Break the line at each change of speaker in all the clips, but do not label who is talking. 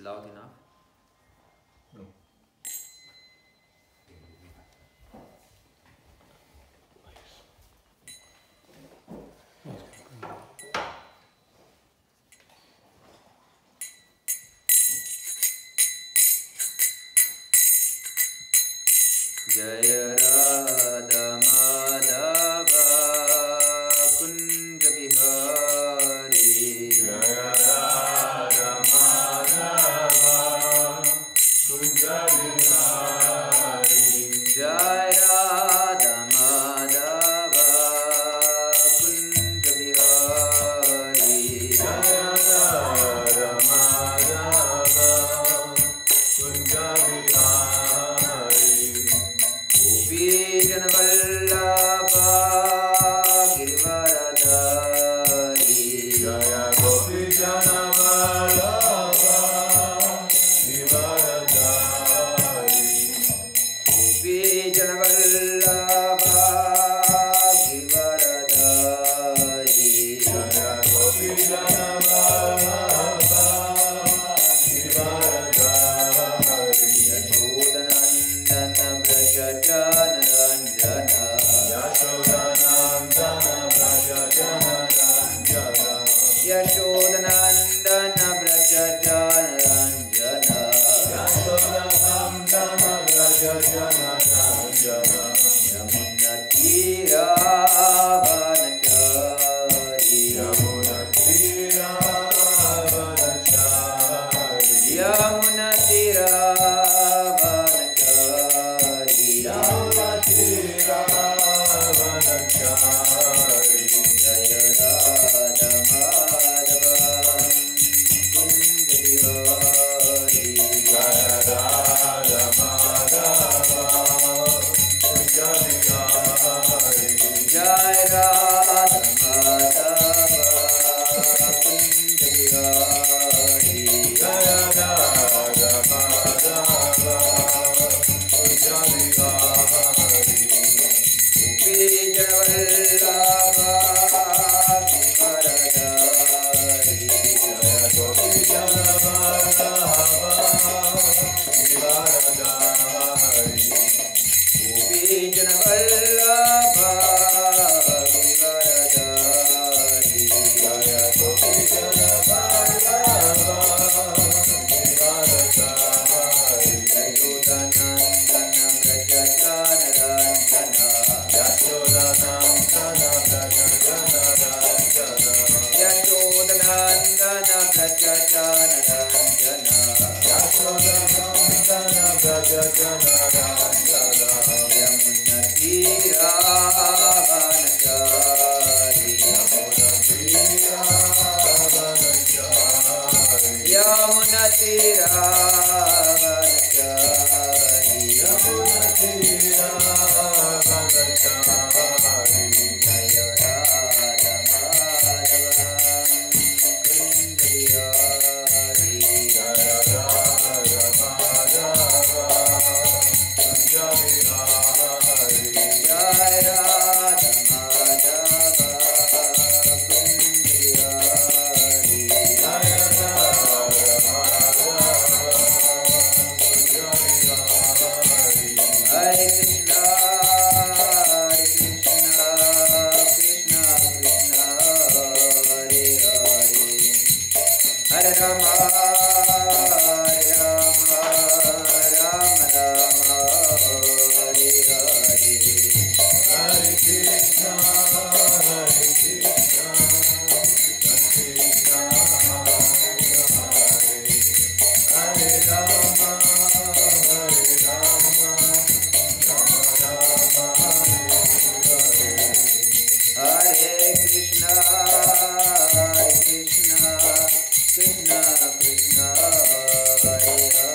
loud enough?
No.
Jaya Radha Madhava Kunja Bihari.
Jaya Radha Madhava Kunja Bihari.
Jaya Radha Madhava Kunja Bihari.
Jaya Radha Madhava Kunja Bihari.
Gopi Jana Vallabha Girivaradhari.
Jaya Gopi Jana Vallabha Girivaradhari.
Gopi Jana Vallabha Girivaradhari.
Jaya Gopi Jana Vallabha Girivaradhari.
Yashodanandana Braja Jana Ranjana.
Yashodanandana Braja Jana Ranjana.
Yashodanandana Braja Jana Ranjana.
Yashodanandana Braja Jana Ranjana.
Yamuna Tira Vanachari.
Yamuna Tira Vanachari.
Yamuna Tira Vanachari.
Yamuna Tira Vanachari.
Jaya Radha Madhava Kunja Bihari.
Jaya Radha Madhava Kunja Bihari.
Jai Radha Madhava Kunja Bihari.
Jaya Radha Madhava Kunja Bihari.
Gopi Jana Vallabha Girivaradhari.
Jaya Gopi Jana Vallabha Girivaradhari.
Gopi Jana Vallabha Girivaradhari.
Jaya Gopi Jana Vallabha Girivaradhari.
Yashodanandana Braja Jana Ranjana.
Yashodanandana Braja Jana Ranjana.
Yashodanandana Braja Jana Ranjana.
Yashodanandana Braja Jana Ranjana.
Yamuna Tira Vanachari.
Yamuna Tira Vanachari.
Yamuna Tira Vanachari.
Yamuna Tira Vanachari.
Jaya Radha Madhava Kunja Bihari.
Jaya Radha Madhava Kunja Bihari.
Jai Radha Madhava Kunja Bihari.
Jaya Radha Madhava Kunja Bihari.
Hare Krishna, Krishna Krishna, Hare Hare, Hare Rama, Rama Rama, Hare Hare.
Hare Krishna, Hare Krishna, Krishna Krishna, Hare Rama, Hare Rama, Rama Rama, Hare Hare.
Hare Krishna, Krishna Krishna, Hare Hare,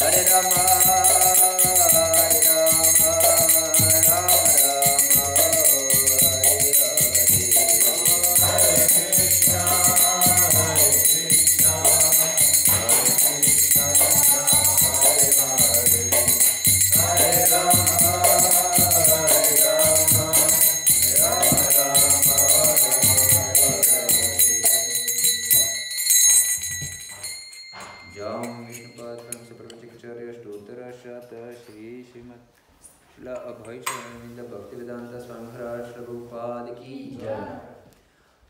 Hare Rama, Rama Rama, Hare Hare.
Hare Krishna, Hare Krishna, Hare Krishna, Hare Hare, Hare Rama, Hare Rama, Rama Rama, Hare Hare.
Jam Vishnupad Param Supravachikacharya Stotara Shata Shri Srimad Shila Abhay Charananda Bhaktivedanta Swami Maharaj Prabhupada Ki Jai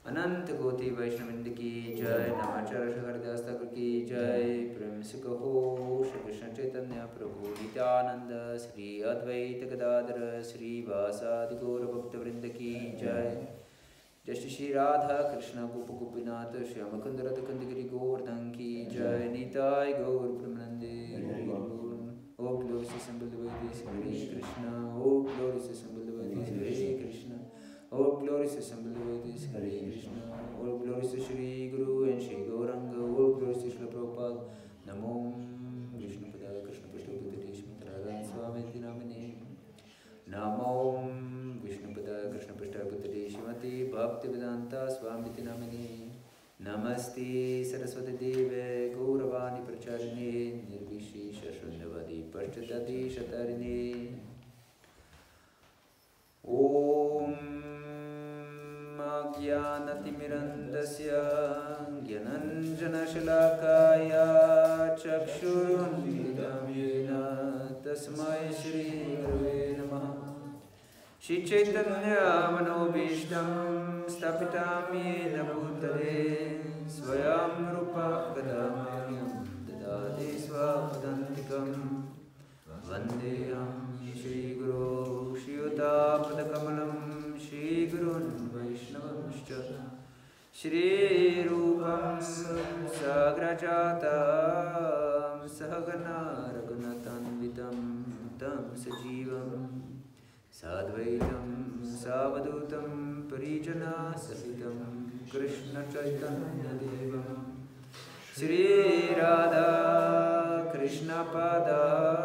अनंत कोटि वैष्णविंद की जय नमाचार्य हरिदास ठाकुर की जय प्रेम से कहो श्री कृष्ण चैतन्य प्रभु नित्यानंद श्री अद्वैत गदाधर श्रीवासादि गौर भक्तवृंद की जय जय श्री राधा कृष्ण गोप गोपीनाथ श्याम कुंद राधा कुंद गिरि गोवर्धन की जय निताय गौर प्रेमानंदे ओ ग्लोरी से संबल वैदिस हरे कृष्ण ओ ग्लोरी से संबल वैदिस हरे Krishna all glories to Sambhava Hare Krishna, all glories to Shri Guru and Shri Gauranga, all glories to Srila Prabhupada, Namo Vishnupada Krishna Prasthapati Shmitara Swami Namine, Namo Vishnupada Krishna Prasthapati Shrimati Bhaktivedanta Swami Namine, Namaste Saraswati Deve Gauravani Pracharine, Nirvishesha Shunyavadi Paschatati Shatarine, Om ज्ञानतिमिरन्दस्य ज्ञानञ्जनशलाकाय चक्षुरुन्मिलितं येन तस्मै श्रीगुरवे नमः श्रीचैतन्यमनोभीष्टं स्थापितं येन भूतले स्वयं रूपः कदा मह्यं ददाति स्वपदान्तिकं वन्देऽहं श्रीगुरो श्रीयुतापदकमलं श्रीगुरुन् वैष्णवंश्च श्रीरूपं साग्रजातं सहगना रघुनाथान्वितं तं सजीवं साद्वैतं सावधूतं परिजनसहितं कृष्णचैतन्यदेवं श्रीराधा कृष्णपादान्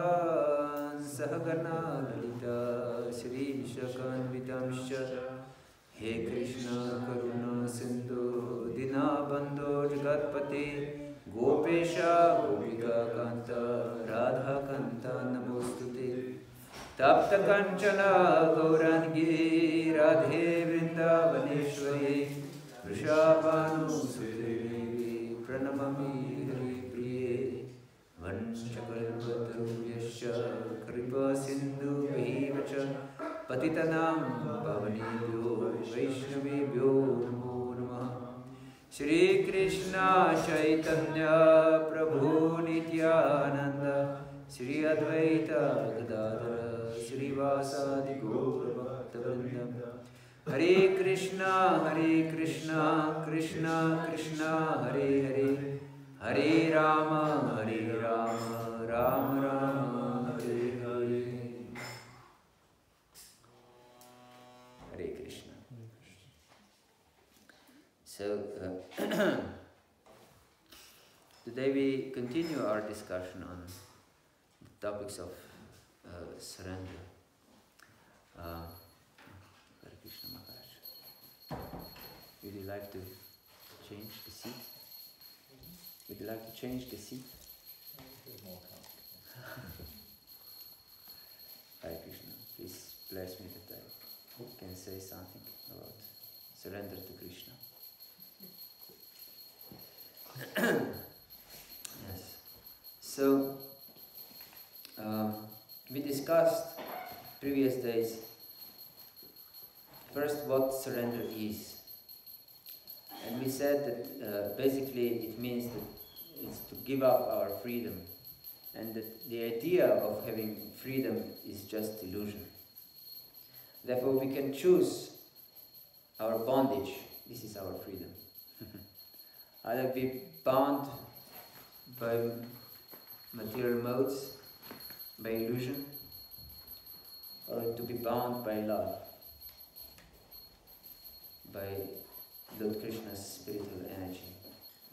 सहगना ललिता श्रीविशाखान्वितांश्च हे कृष्ण करुणा सिंधु दीनबन्धो जगत्पते गोपेश गोपिका कान्त राधा कान्त नमोस्तुते तप्त कंचन गौरांगी राधे वृंदावनेश्वरी वृषभानुसुते देवी प्रणमामि हरिप्रिये वंशकल्पतरुभ्यश्च कृपासिन्धुभ्यैव च पतितनां पावनेभ्यो वैष्णवेभ्यो नमो नमः श्री कृष्ण चैतन्य प्रभु नित्यानंद श्री अद्वैत गदाधर श्रीवासादि गौर भक्तवृंद हरे Krishna Krishna Krishna Hare Hare Hare Ram Ram Ram Hare Hare Hare Krishna. So today we continue our discussion on the topics of surrender. Hare Krishna Maharaj. Would you like to change the seat? Would you like to change the seat? Hare Krishna, please bless me that I can say something about surrender to Krishna. Yes. So, we discussed previous days first what surrender is. And we said that basically it means that it's to give up our freedom, and that the idea of having freedom is just illusion. Therefore we can choose our bondage. This is our freedom. Either be bound by material modes, by illusion, or to be bound by love, by Lord Krishna's spiritual energy,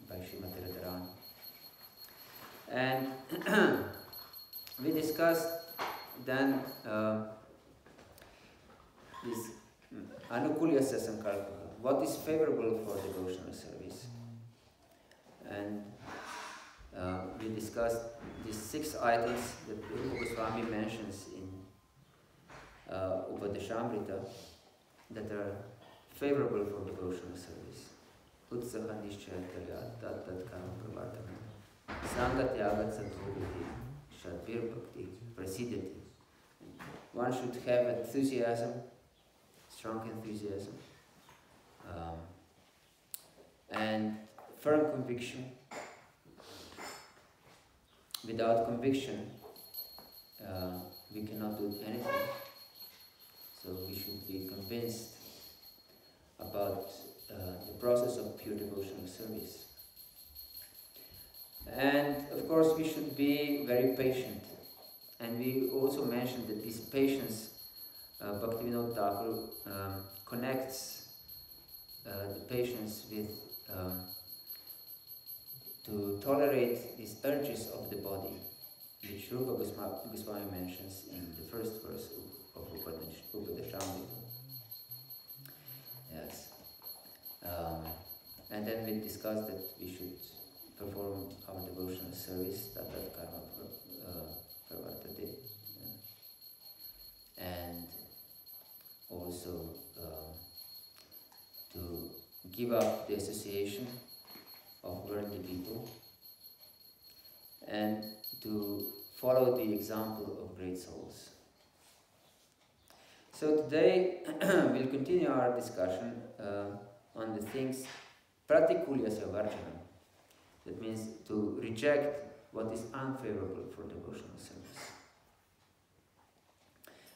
by Srimati Radharani. And we discussed then this Anukulya Sankalpa, what is favorable for devotional service. And we discussed these 6 items that Rupa Goswami mentions in Upadeshamrita that are favorable for devotional service. Utsaha Nishchaya Karya Tat Tat Karma Pravartana Sang Sangatyagat Sadhuriti Shadbir Bhakti Prasidati. One should have enthusiasm, strong enthusiasm, and firm conviction. Without conviction, we cannot do anything. So we should be convinced about the process of pure devotional service. And of course we should be very patient. And we also mentioned that this patience, Bhaktivinoda Thakur connects the patience with to tolerate these urges of the body, which Rupa Goswami mentions in the first verse of Upadeshamrita. Yes. And then we discussed that we should perform our devotional service, Tatat Karma Pravartate, and also to give up the association of worldly people and to follow the example of great souls. So today we'll continue our discussion on the things pratikulyasya varjanam. That means to reject what is unfavorable for devotional service.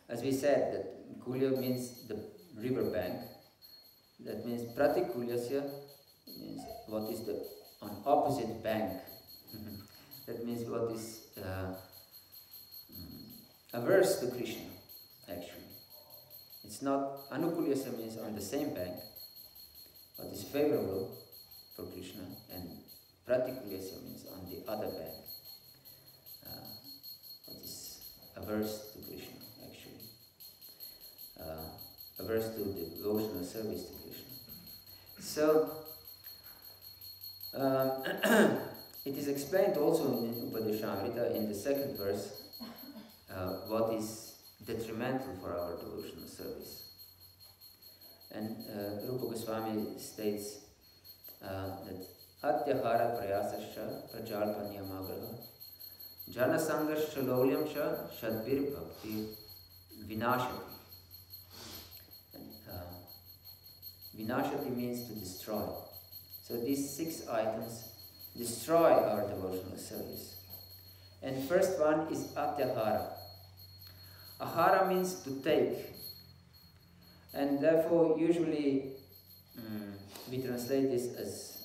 As we said, that kulya means the river bank. That means pratikulyasya means what is the on opposite bank. That means what is averse to Krishna, actually. It's not anukulyasya means on the same bank, what is favorable for Krishna, and pratikulyasya means on the other bank, what is averse to Krishna, actually. Averse to the devotional service to Krishna. So, it is explained also in Upadeshamrita in the second verse what is detrimental for our devotional service. And Rupa Goswami states that Atyahara prayasascha prajalpanyamagraha janasangascha lolyamcha shadbir bhakti vinashati. Vinashati means to destroy. So these 6 items destroy our devotional service. And first one is atyahara. Ahara means to take. And therefore usually we translate this as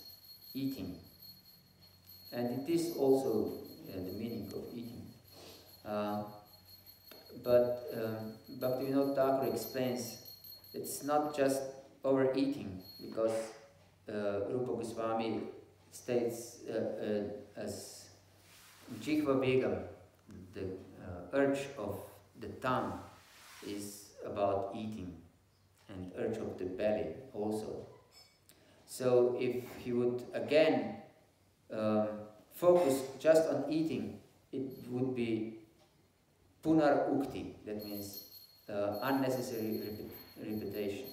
eating. And it is also the meaning of eating. But Bhaktivinoda Thakur explains that it's not just overeating, because Rupa Goswami states as Jikva Begam, the urge of the tongue is about eating, and urge of the belly also. So if he would again focus just on eating, it would be punar ukti, that means unnecessary repetition.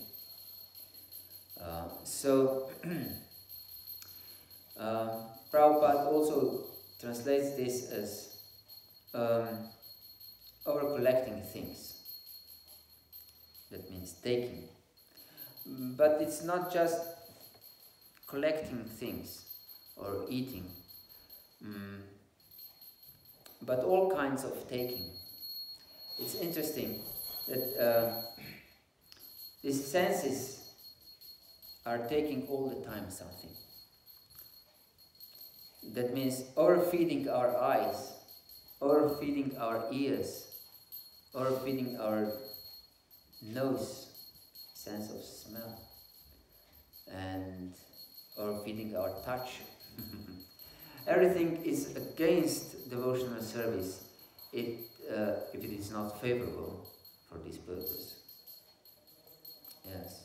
So Prabhupada also translates this as over collecting things. That means taking. But it's not just collecting things or eating, but all kinds of taking. It's interesting that these senses are taking all the time something. That means overfeeding our eyes, overfeeding our ears, overfeeding our nose, sense of smell, and overfeeding our touch. Everything is against devotional service if it is not favorable for this purpose. Yes.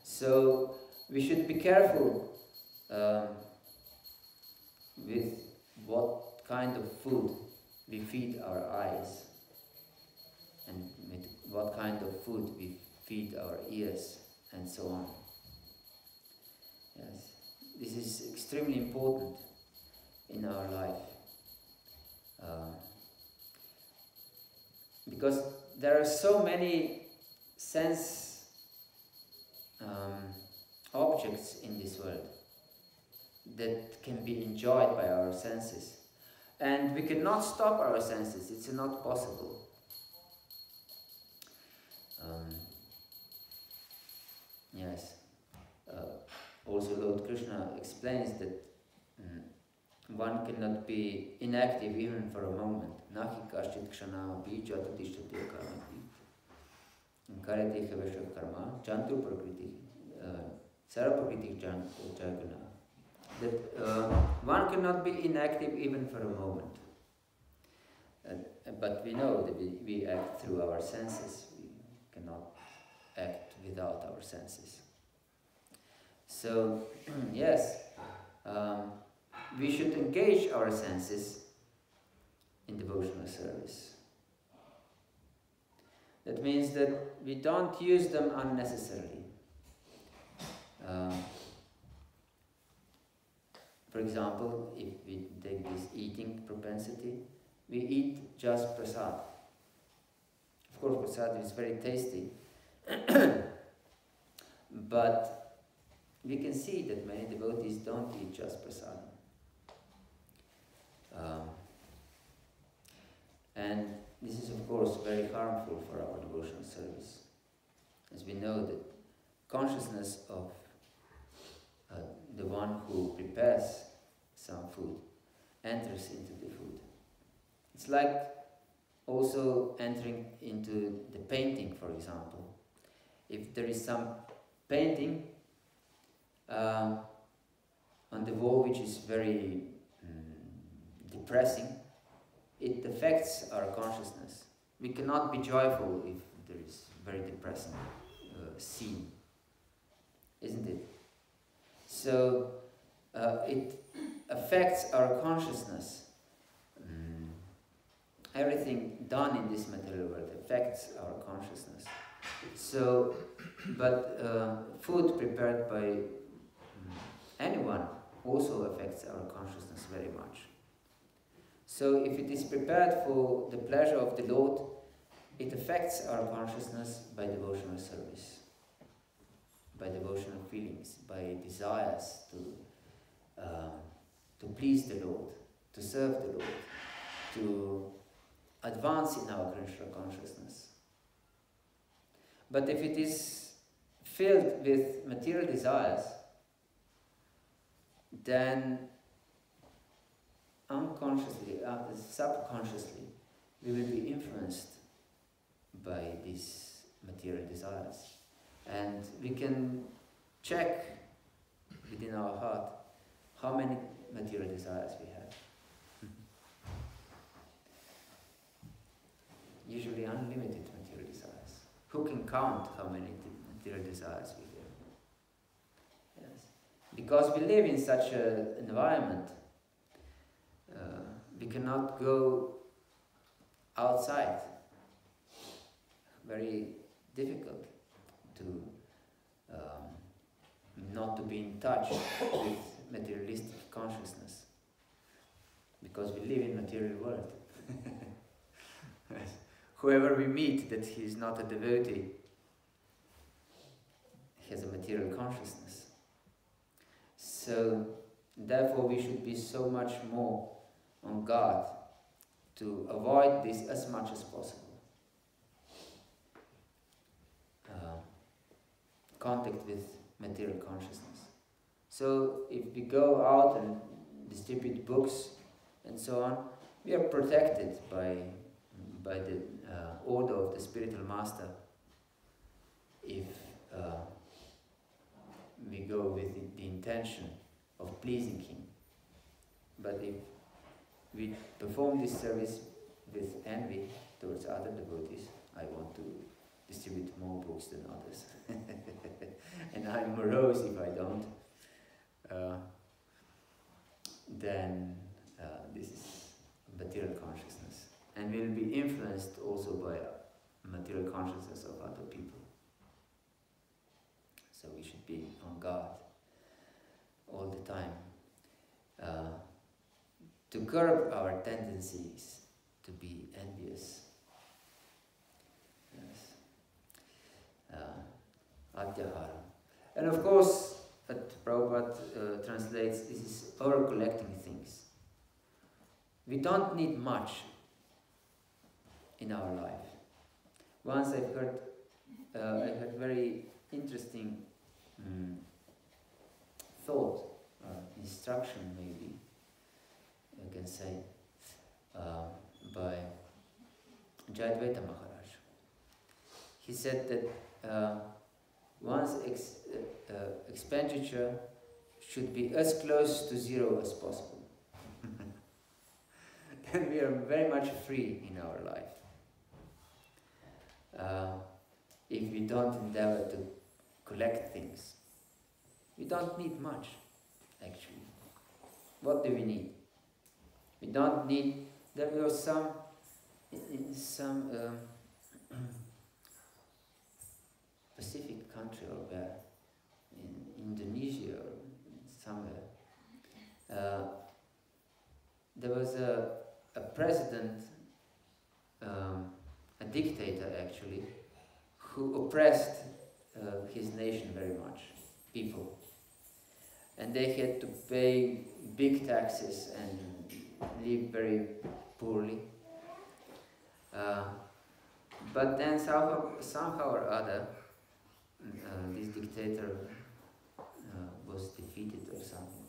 So we should be careful with what kind of food we feed our eyes, and with what kind of food we feed our ears, and so on. Yes, this is extremely important in our life. because there are so many sense objects in this world that can be enjoyed by our senses. And we cannot stop our senses, it's not possible. Yes. Also Lord Krishna explains that one cannot be inactive even for a moment. Nahi kashchit kshana bija tatishtati karmati. Karate havesha karma jantu prakriti sara prakriti jagana. That one cannot be inactive even for a moment. But we know that we act through our senses. We cannot act without our senses. So, yes, we should engage our senses in devotional service. That means that we don't use them unnecessarily. For example, if we take this eating propensity, we eat just prasad. Of course, prasad is very tasty, but we can see that many devotees don't eat just prasad. And this is, of course, very harmful for our devotional service, as we know that consciousness of the one who prepares some food enters into the food. It's like also entering into the painting, for example. If there is some painting on the wall which is very depressing, it affects our consciousness. We cannot be joyful if there is very depressing scene, isn't it? So it affects our consciousness. Everything done in this material world affects our consciousness. So, but food prepared by anyone also affects our consciousness very much. So if it is prepared for the pleasure of the Lord, it affects our consciousness by devotional service, by devotional feelings, by desires to please the Lord, to serve the Lord, to advance in our Krishna consciousness. But if it is filled with material desires, then unconsciously, subconsciously, we will be influenced by these material desires. And we can check within our heart how many material desires we have. Usually unlimited material desires. Who can count how many material desires we have? Yes. Because we live in such an environment, we cannot go outside. Very difficult to not to be in touch with materialistic consciousness, because we live in material world. Whoever we meet that he is not a devotee has a material consciousness. So therefore we should be so much more on guard to avoid this as much as possible. Contact with material consciousness. So if we go out and distribute books and so on, we are protected by the order of the spiritual master if we go with the intention of pleasing him. But if we perform this service with envy towards other devotees, I want to distribute more books than others, and I'm morose if I don't, then this is material consciousness. And we'll be influenced also by material consciousness of other people. So we should be on guard all the time to curb our tendencies to be envious Atyahara. And of course, what Prabhupada translates, this is over-collecting things. We don't need much in our life. Once I heard very interesting thought, instruction maybe, I can say, by Jayadvaita Maharaj. He said that one's expenditure should be as close to zero as possible. Then we are very much free in our life. If we don't endeavor to collect things, we don't need much, actually. What do we need? We don't need. There was some Pacific country or where, in Indonesia or somewhere. There was a president, a dictator actually, who oppressed his nation very much, people. And they had to pay big taxes and live very poorly. But then somehow or other, this dictator was defeated or something.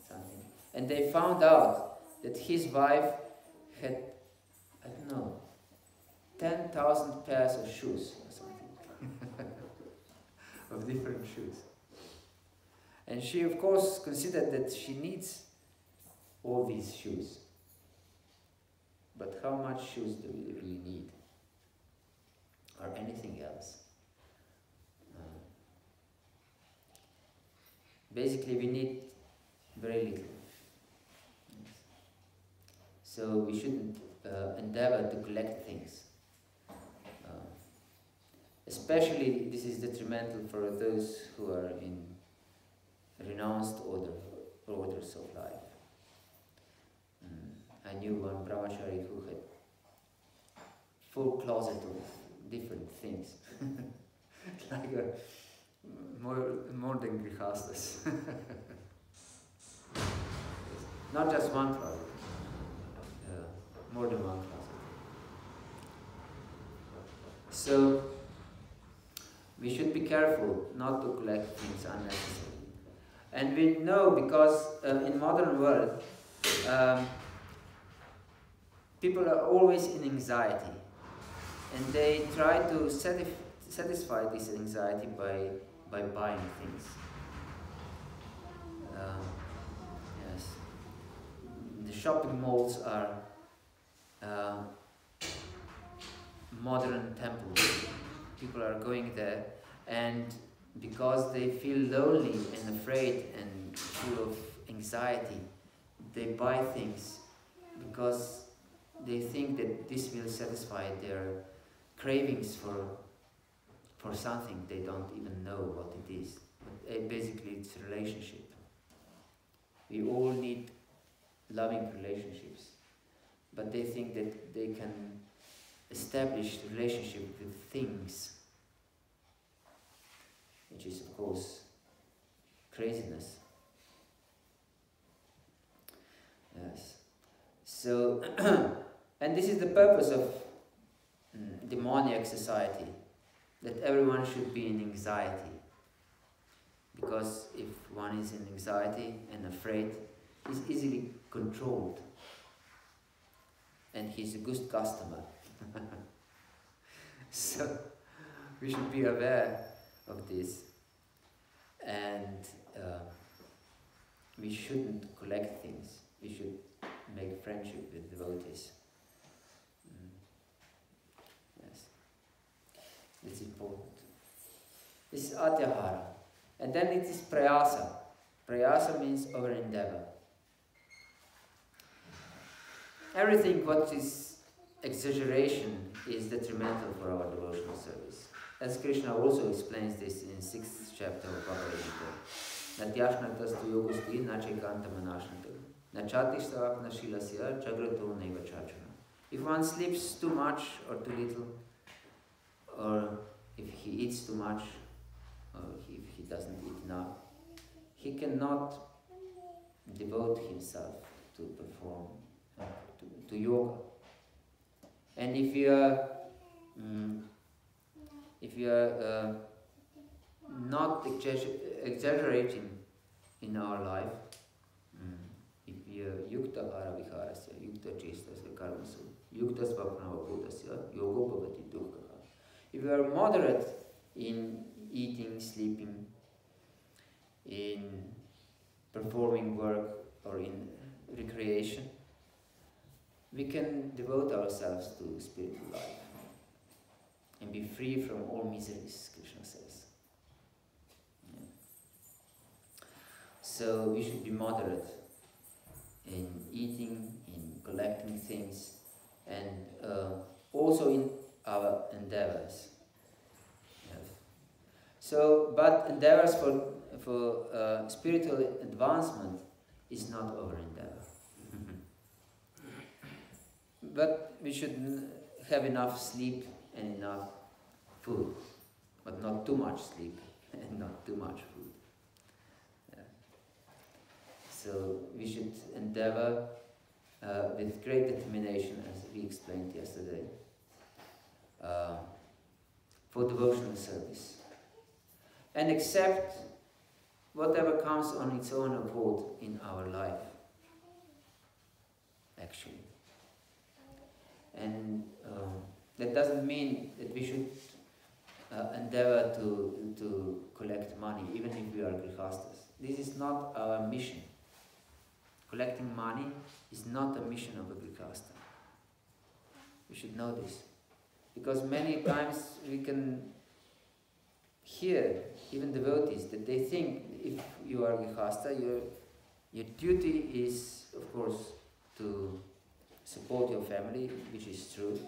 And they found out that his wife had, I don't know, 10,000 pairs of shoes or something, of different shoes. And she, of course, considered that she needs all these shoes. But how much shoes do we really need? Or anything else? Basically, we need very little. So we shouldn't endeavor to collect things. Especially, this is detrimental for those who are in renounced orders of life. I knew one brahmachari who had full closet of different things, like more than grihastas. Not just one closet, more than one closet. So we should be careful not to collect things unnecessarily. And we know because in modern world, people are always in anxiety, and they try to satisfy this anxiety by buying things. Yes, the shopping malls are modern temples. People are going there, and because they feel lonely and afraid and full of anxiety, they buy things because they think that this will satisfy their cravings for something they don't even know what it is. But basically it's a relationship. We all need loving relationships, but they think that they can establish a relationship with things, which is of course craziness. Yes. So, and this is the purpose of demoniac society, that everyone should be in anxiety. Because if one is in anxiety and afraid, he's easily controlled. And he's a good customer. So, we should be aware of this. And we shouldn't collect things. We should make friendship with devotees. Yes. It's important. This is atyahara. And then it is prayasa. Prayasa means over endeavor. Everything what is exaggeration is detrimental for our devotional service. As Krishna also explains this in 6th chapter of Bhagavata. Natyashnatas tu yogusti nachekanta manashnata. Nachatishtav nashilasya jagrato neva chachana. If one sleeps too much or too little, or if he eats too much, if he doesn't eat enough, he cannot devote himself to perform to yoga. And if you are not exaggerating in our life, if we are yukta ahara viharasya, yukta chestasya karmasu, yukta svapnava bhudasya, yogo bhavati dukkha. If we are moderate in eating, sleeping, in performing work, or in recreation, we can devote ourselves to spiritual life and be free from all miseries, Krishna says. Yeah. So we should be moderate in eating, in collecting things, and also in our endeavors. Yes. So, but endeavors for spiritual advancement is not our endeavor. But we should have enough sleep and enough food, but not too much sleep and not too much food. Yeah. So we should endeavor with great determination, as we explained yesterday, for devotional service, and accept whatever comes on its own accord in our life, actually. And that doesn't mean that we should endeavor to collect money, even if we are grihastas. This is not our mission. Collecting money is not a mission of a grihasta. We should know this. Because many times we can hear, even devotees, that they think if you are grihasta, your duty is, of course, to support your family, which is true,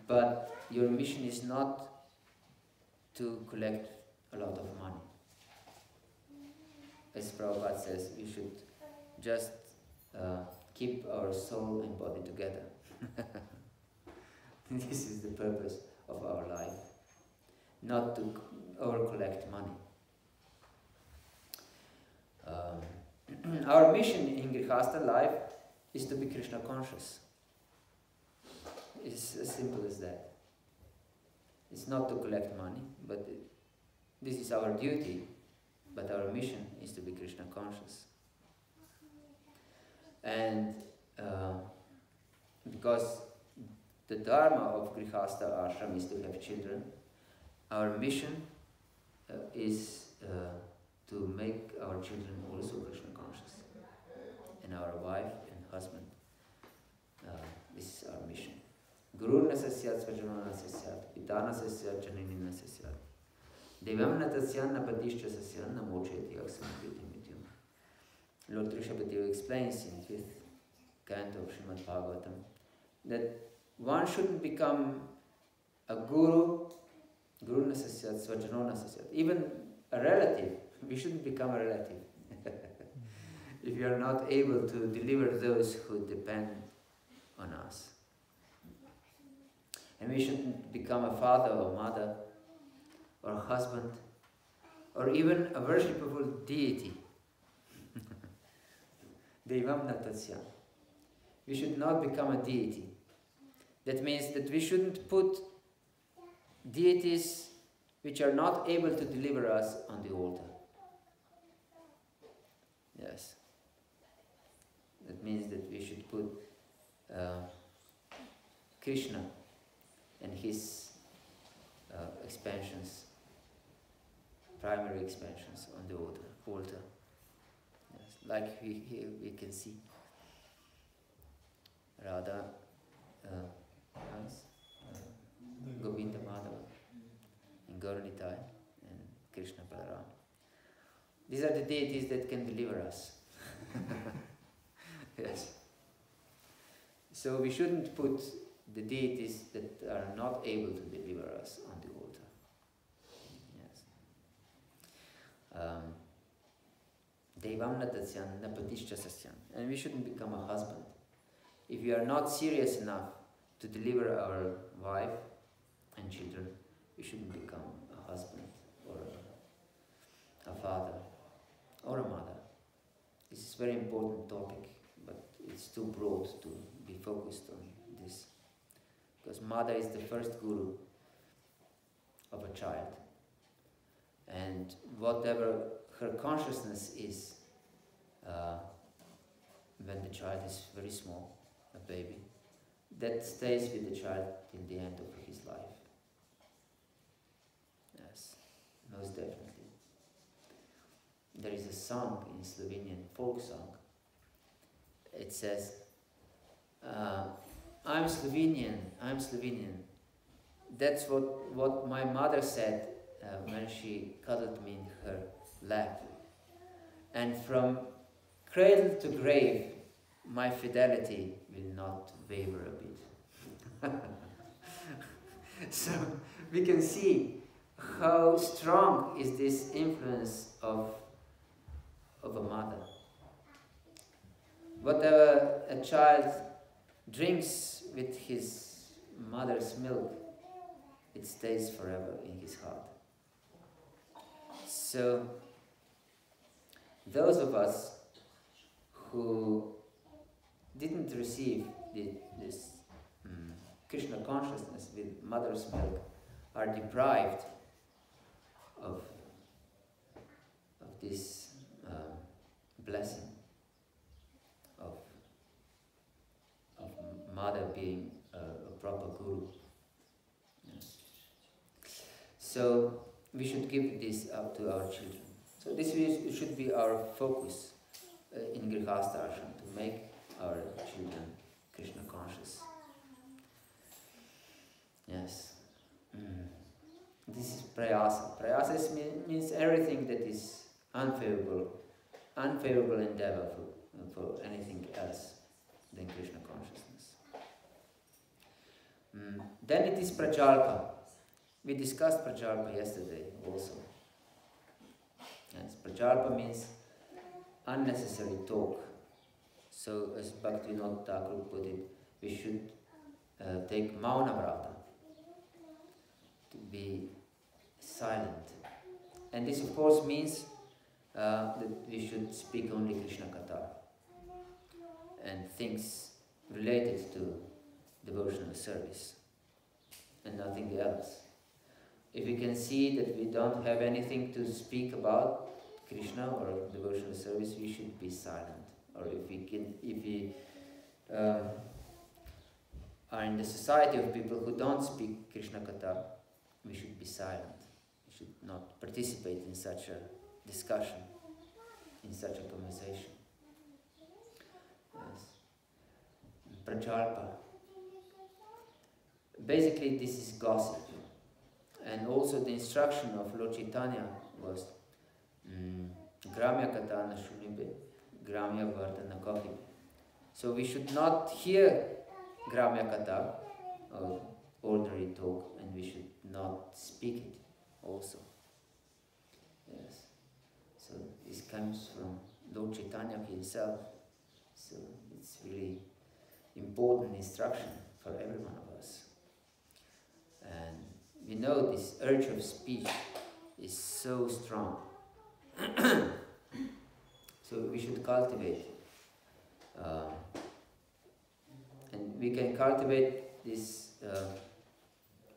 but your mission is not to collect a lot of money. As Prabhupada says, we should just keep our soul and body together. This is the purpose of our life, not to over-collect money. Our mission in Grihastha life is to be Krishna conscious. It's as simple as that. It's not to collect money, but this is our duty, but our mission is to be Krishna conscious. And because the Dharma of Grihastha ashram is to have children, our mission is to make our children also Krishna conscious, and our wife and husband. This is our mission. Guru nasasyat svajano nasasyat, pitana sasyat, janini nasasyat, devam natasyan napadishcha sasyan namocheti aksamapiti mityam. Lord Rishabhadeva explains in 5th canto of Srimad Bhagavatam that one shouldn't become a guru, guru nasasyat, svajano nasasyat, even a relative. We shouldn't become a relative. If you are not able to deliver those who depend on us. And we shouldn't become a father or mother or a husband or even a worshipable deity. Devam natasya. We should not become a deity. That means that we shouldn't put deities which are not able to deliver us on the altar. Yes. That means that we should put Krishna and his expansions, primary expansions on the altar. Yes. Like here we can see Radha, Govinda Madhava in Gauranitai and Krishna Balaram. These are the deities that can deliver us. Yes. So we shouldn't put the deities that are not able to deliver us on the altar. Yes. Devam natasyan napadishcha sasyan. And we shouldn't become a husband. If we are not serious enough to deliver our wife and children, we shouldn't become a husband a father or a mother. This is a very important topic, but it's too broad to be focused on this. Because mother is the first guru of a child. And whatever her consciousness is when the child is very small, a baby, that stays with the child till the end of his life. Yes, most definitely. There is a song in Slovenian, folk song. It says, I'm Slovenian, I'm Slovenian. That's what my mother said when she cuddled me in her lap. And from cradle to grave, my fidelity will not waver a bit. So we can see how strong is this influence of a mother. Whatever a child drinks with his mother's milk, it stays forever in his heart. So those of us who didn't receive this Krishna consciousness with mother's milk are deprived of this blessing of mother being a proper guru. Yes. So we should give this up to our children. So this should be our focus in Grihastha Ashram, to make our children Krishna conscious. Yes. This is prayasa. Prayasa means everything that is unfavorable endeavor for anything else than Krishna consciousness. Then it is prajalpa. We discussed prajalpa yesterday also. Yes, prajalpa means unnecessary talk. So as Bhaktivinoda Thakur put it, we should take mauna vrata, to be silent. And this of course means that we should speak only Krishna Katha and things related to devotional service and nothing else. If we can see that we don't have anything to speak about Krishna or devotional service, we should be silent. Or if we are in the society of people who don't speak Krishna Katha, we should be silent. We should not participate in such a discussion, in such a conversation. Yes. Prajalpa. Basically, this is gossip. And also the instruction of Lord Chaitanya was Gramya Katha na shunibe, Gramya Varta na kahibe. So we should not hear Gramya Katha, or ordinary talk, and we should not speak it also. Yes. So this comes from Lord Chaitanya himself. So it's really important instruction for every one of us. And we know this urge of speech is so strong. So we should cultivate. And we can cultivate this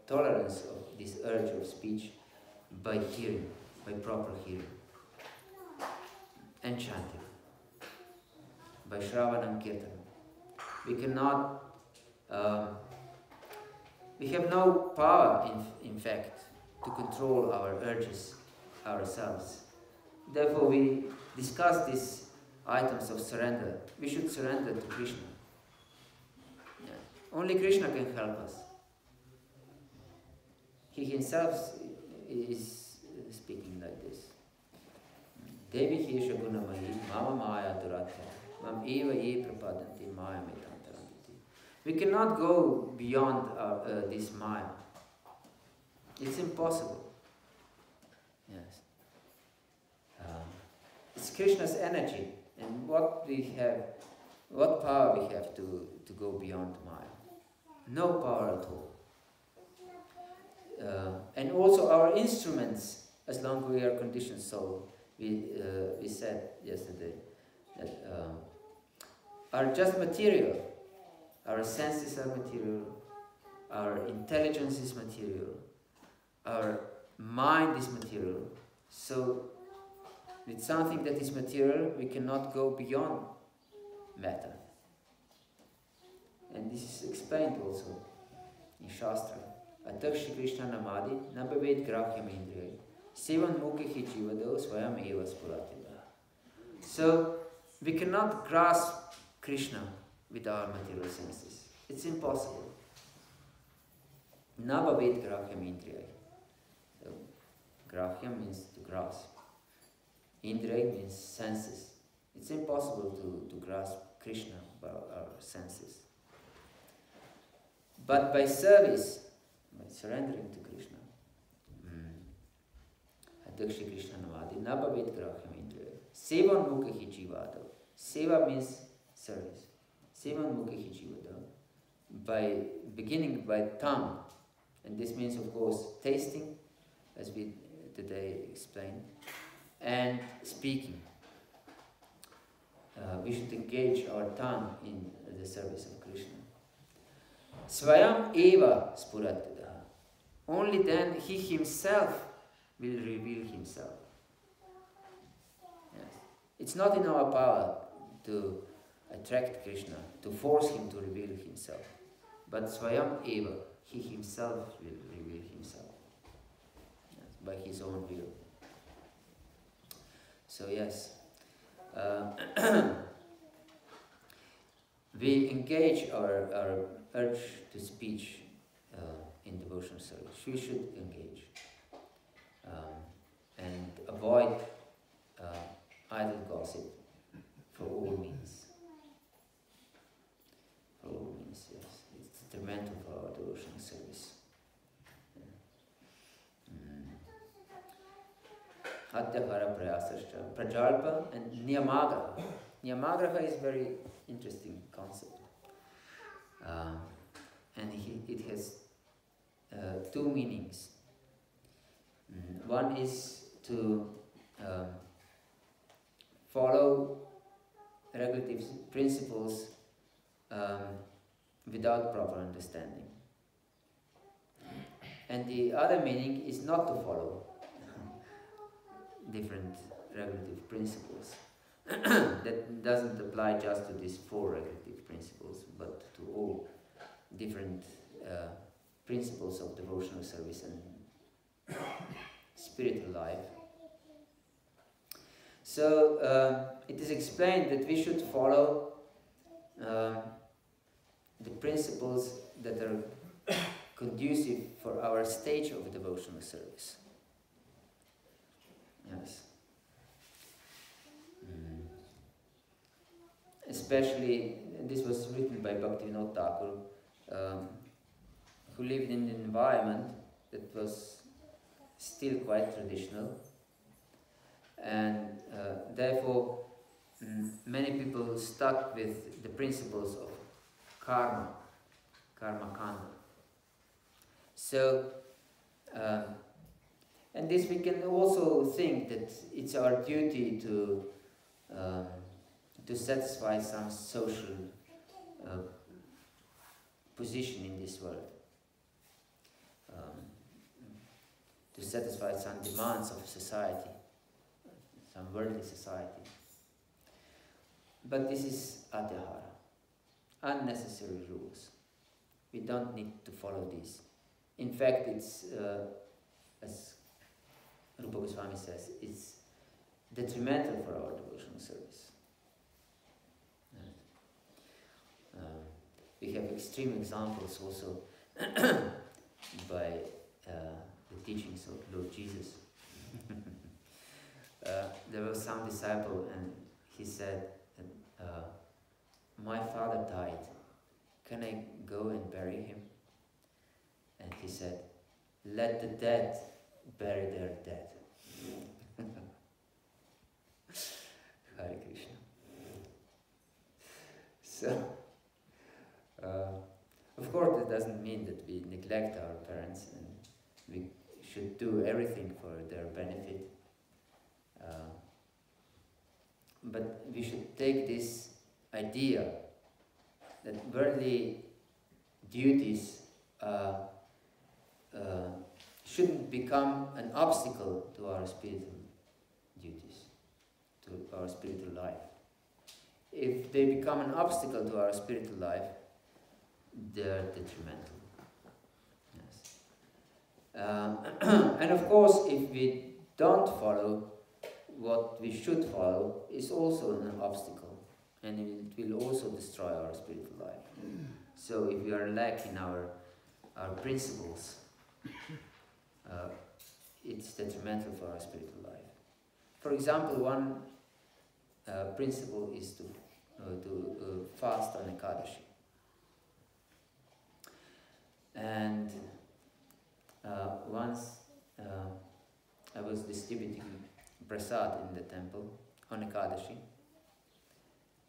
tolerance of this urge of speech by hearing, by proper hearing and chanting, by Shravanam Kirtanam. We cannot, we have no power in fact to control our urges ourselves. Therefore we discuss these items of surrender. We should surrender to Krishna. Yeah. Only Krishna can help us. He himself is speaking like this. Devi Kesha Gunamahi Mama Maya Duratya Mam Eva Ye Prapadanti Maya Metantaranditi. We cannot go beyond this Maya. It's impossible. Yes. It's Krishna's energy, and what power we have to go beyond Maya? No power at all. And also our instruments, as long as we are conditioned soul, we said yesterday that are just material. Our senses are material, our intelligence is material, our mind is material. So with something that is material, we cannot go beyond matter. And this is explained also in Shastra. Atak Shri Krishna Namadi Nabhavet Grahyam Indriya Sevan Mukhi Jivado Swayam Eva Spuratila. So we cannot grasp Krishna with our material senses. It's impossible. Nabhavet Grahyam Indriya. So Grahyam means to grasp. Indriya means senses. It's impossible to grasp Krishna by our senses. But by service, by surrendering to Krishna, Adakshi Krishna Navadi, Nabhavet Grahyam Indriya, Sevan Mukhi Jivado. Seva means service. Sevan Mukhi Jivado. By beginning by tongue, and this means, of course, tasting, as we today explained, and speaking. We should engage our tongue in the service of Krishna. Swayam eva spuratadaha. Only then he himself will reveal himself. Yes. It's not in our power to attract Krishna, to force him to reveal himself. But Swayam eva, he himself will reveal himself. Yes, by his own will. So yes, we engage our urge to speech in devotional service. We should engage and avoid idle gossip for all means. For all means, yes. It's detrimental for our devotional service. Atyahara prayasascha, prajalpa and niyamagraha. Niyamagraha is a very interesting concept. And it has two meanings. One is to follow regulative principles without proper understanding. And the other meaning is not to follow different regulative principles. That doesn't apply just to these four regulative principles, but to all different principles of devotional service and spiritual life. So it is explained that we should follow the principles that are conducive for our stage of devotional service. Yes. Especially, this was written by Bhaktivinoda Thakur, who lived in an environment that was still quite traditional, and therefore many people stuck with the principles of karma kanda. So, and this we can also think that it's our duty to satisfy some social position in this world, to satisfy some demands of society, some worldly society. But this is atyahara, unnecessary rules. We don't need to follow these. In fact, it's, as Rupa Goswami says, it's detrimental for our devotional service. We have extreme examples also by the teachings of Lord Jesus. There was some disciple and he said, my father died, can I go and bury him? And he said, let the dead bury their dead. Hare Krishna. So, of course, it doesn't mean that we neglect our parents and we should do everything for their benefit. but we should take this idea that worldly duties shouldn't become an obstacle to our spiritual duties, to our spiritual life. If they become an obstacle to our spiritual life, they're detrimental. Yes. And of course, if we don't follow what we should follow, is also an obstacle, and it will also destroy our spiritual life. So if we are lacking our principles, it's detrimental for our spiritual life. For example, one principle is to fast on Ekadashi. And once I was distributing prasad in the temple on Ekadashi,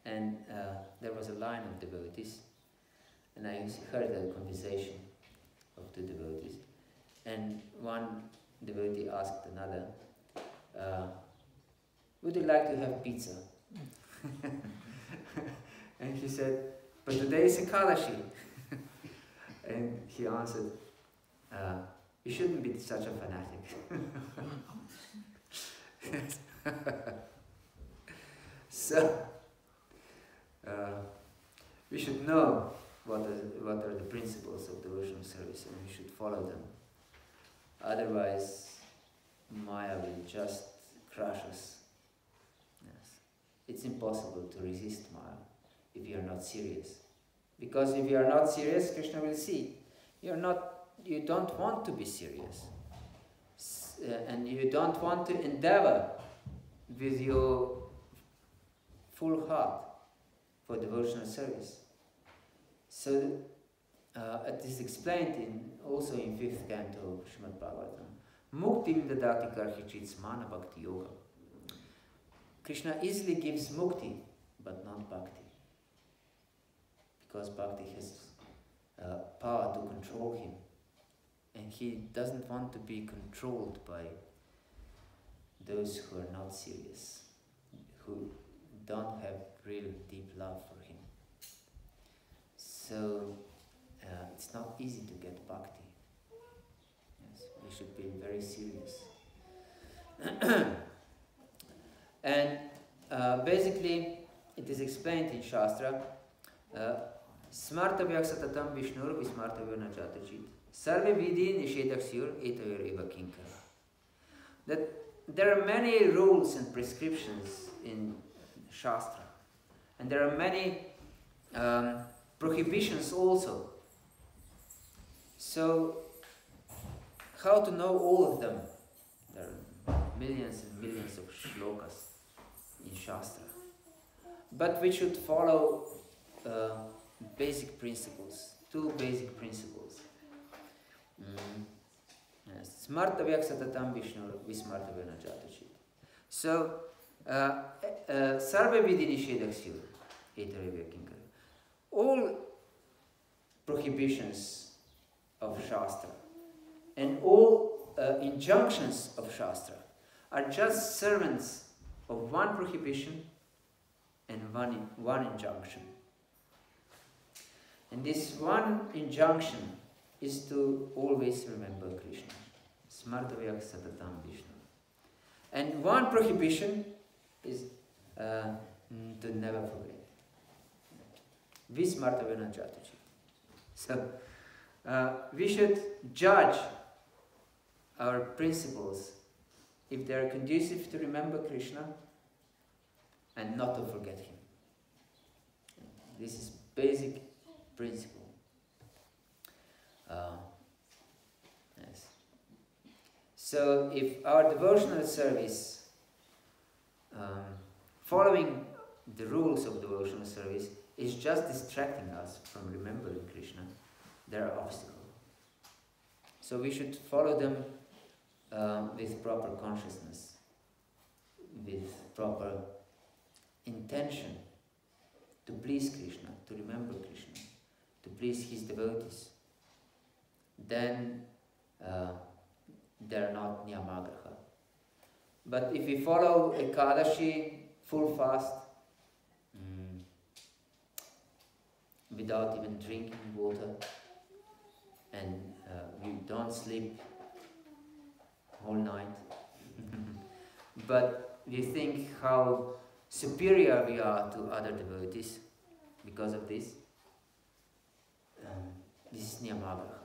and there was a line of devotees, and I heard a conversation of two devotees, and one devotee asked another, would you like to have pizza? And he said, but today is Ekadashi. And he answered, you shouldn't be such a fanatic. So, we should know what are the principles of devotional service, and we should follow them. Otherwise, Maya will just crush us. Yes. It's impossible to resist Maya if you are not serious. Because if you are not serious, Krishna will see. You don't want to be serious. And you don't want to endeavor with your full heart for devotional service. So it is explained also in 5th canto of Srimad Bhagavatam. Muktim dadati karhichit smana bhakti yoga. Krishna easily gives mukti, but not bhakti. Because bhakti has power to control him. And he doesn't want to be controlled by those who are not serious, who don't have real deep love for him. So it's not easy to get bhakti. Yes, we should be very serious. And basically, it is explained in Shastra, Smartavyak satatam Vishnur vismartavyo na jatachit sarve vidhi nishedaksyur etayor eva kinkara. That there are many rules and prescriptions in Shastra, and there are many prohibitions also. So, how to know all of them? There are millions and millions of shlokas in Shastra. But we should follow basic principles, two basic principles. Smartavyak satatam Vishnu vismartavya na jatachit. So, sarve vidhi nishedaksyur etayor kinkara. All prohibitions of Shastra and all injunctions of Shastra are just servants of one prohibition and one injunction. And this one injunction is to always remember Krishna. Smartavyak satatam Vishnu. And one prohibition is to never forget. Vismartavya na jatachit. So, we should judge our principles if they are conducive to remember Krishna and not to forget him. This is basic principle. Yes. So if our devotional service, following the rules of devotional service, is just distracting us from remembering Krishna, there are obstacles. So we should follow them with proper consciousness, with proper intention to please Krishna, to remember Krishna, to please his devotees. Then they are not niyamagraha. But if we follow Ekadashi full fast, without even drinking water, and we don't sleep whole night. But we think how superior we are to other devotees because of this. This is niyamagraha.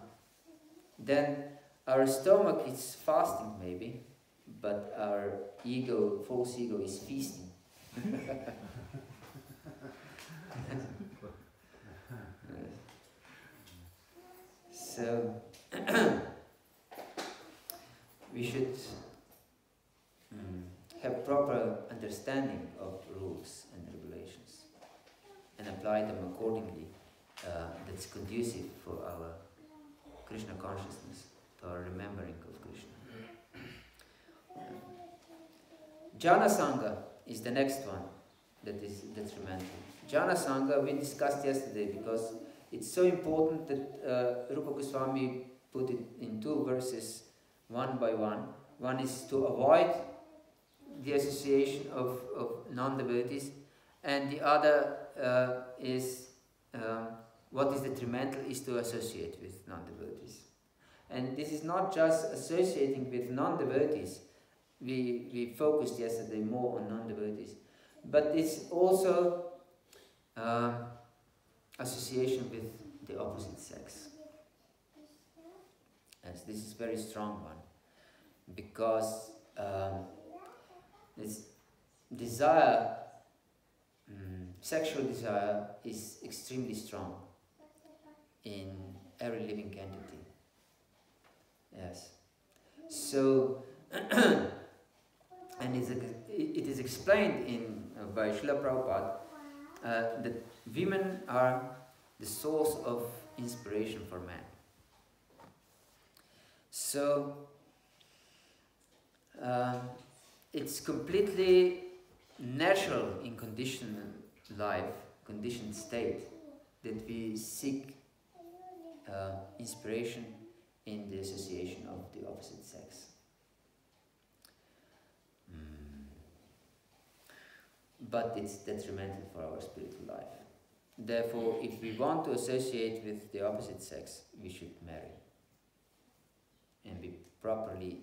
Then our stomach is fasting maybe, but our ego, false ego, is feasting. So we should have proper understanding of rules and regulations and apply them accordingly. That's conducive for our Krishna consciousness, to our remembering of Krishna. Jana Sangha is the next one that is detrimental. Jana Sangha we discussed yesterday because it's so important that Rupa Goswami put it in two verses, one by one. One is to avoid the association of non-devotees, and the other is what is detrimental is to associate with non-devotees. And this is not just associating with non-devotees. We focused yesterday more on non-devotees, but it's also association with the opposite sex. Yes, this is a very strong one, because this desire, sexual desire, is extremely strong in every living entity. Yes. So, and it is explained by Srila Prabhupada that women are the source of inspiration for man. So, it's completely natural in conditioned life, conditioned state, that we seek inspiration in the association of the opposite sex. But it's detrimental for our spiritual life. Therefore, if we want to associate with the opposite sex, we should marry and be properly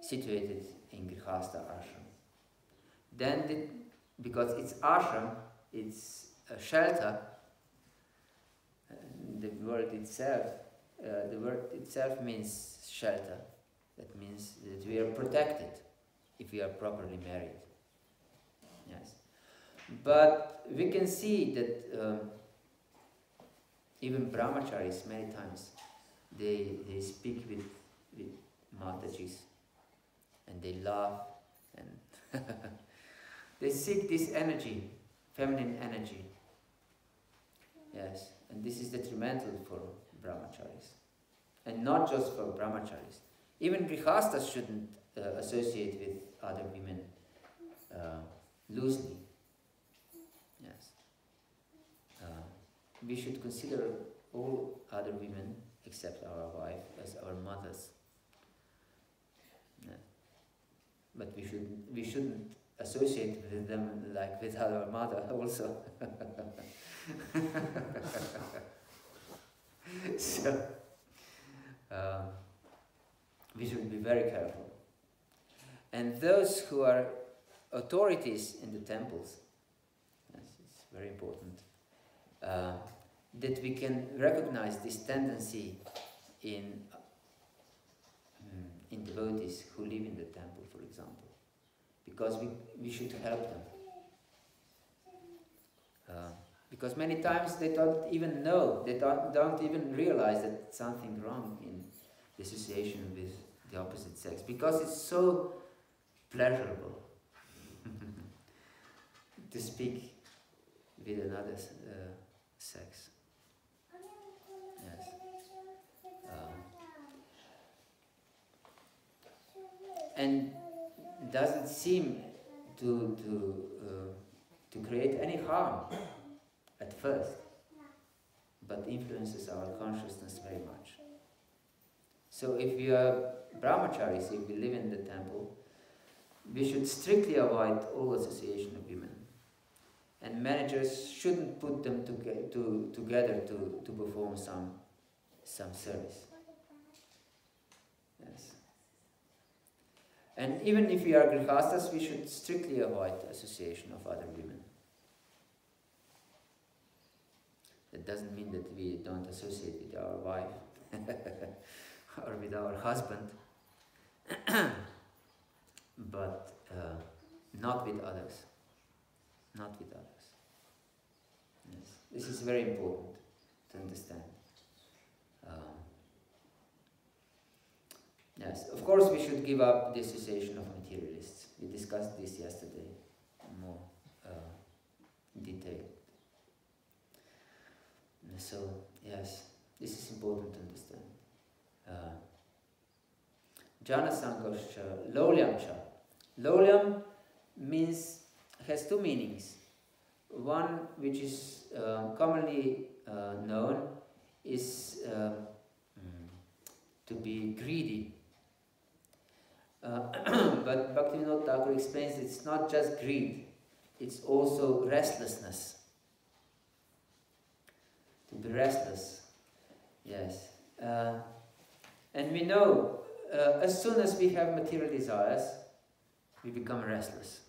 situated in Grihastha ashram. Then, because it's ashram, it's a shelter, the word itself means shelter. That means that we are protected if we are properly married. Yes. But we can see that even brahmacharis, many times, they speak with Matajis, and they laugh, and they seek this energy, feminine energy. Yes, and this is detrimental for brahmacharis. And not just for brahmacharis. Even grihasthas shouldn't associate with other women loosely. Yes. We should consider all other women except our wife as our mothers. Yeah. But we shouldn't associate with them like with our mother also. So we should be very careful. And those who are authorities in the temples, yes, it's very important, that we can recognize this tendency in devotees who live in the temple, for example, because we should help them. Because many times they don't even know, they don't even realize that something wrong in the association with the opposite sex, because it's so pleasurable to speak with another sex. Yes. And doesn't seem to create any harm at first, but influences our consciousness very much. So if we are brahmacharis, if we live in the temple, we should strictly avoid all association of women. And managers shouldn't put them together to perform some service. Yes. And even if we are grihastas, we should strictly avoid association of other women. That doesn't mean that we don't associate with our wife or with our husband, but not with others. Not with others. Yes. This is very important to understand. Yes, of course we should give up the association of materialists. We discussed this yesterday in more detail. So, yes, this is important to understand. Jana Sanghascha, Lolyamcha. Lolyam has two meanings. One, which is commonly known, is to be greedy. But Bhaktivinoda Thakur explains it's not just greed, it's also restlessness. To be restless, yes. And we know, as soon as we have material desires, we become restless.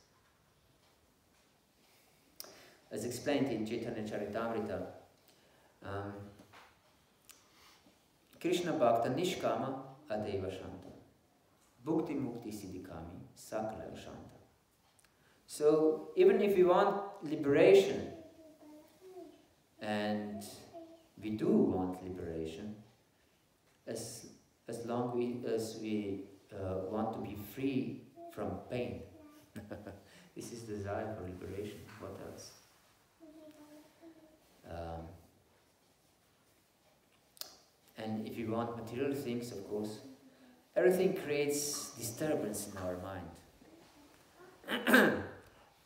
As explained in Chaitanya Charitamrita, Krishna Bhakta Nishkama Adeva Shanta. Bhukti Mukti Siddhikami Sakala Shanta. So, even if we want liberation, and we do want liberation, as long as we want to be free from pain. This is desire for liberation. What else? And if you want material things, of course, everything creates disturbance in our mind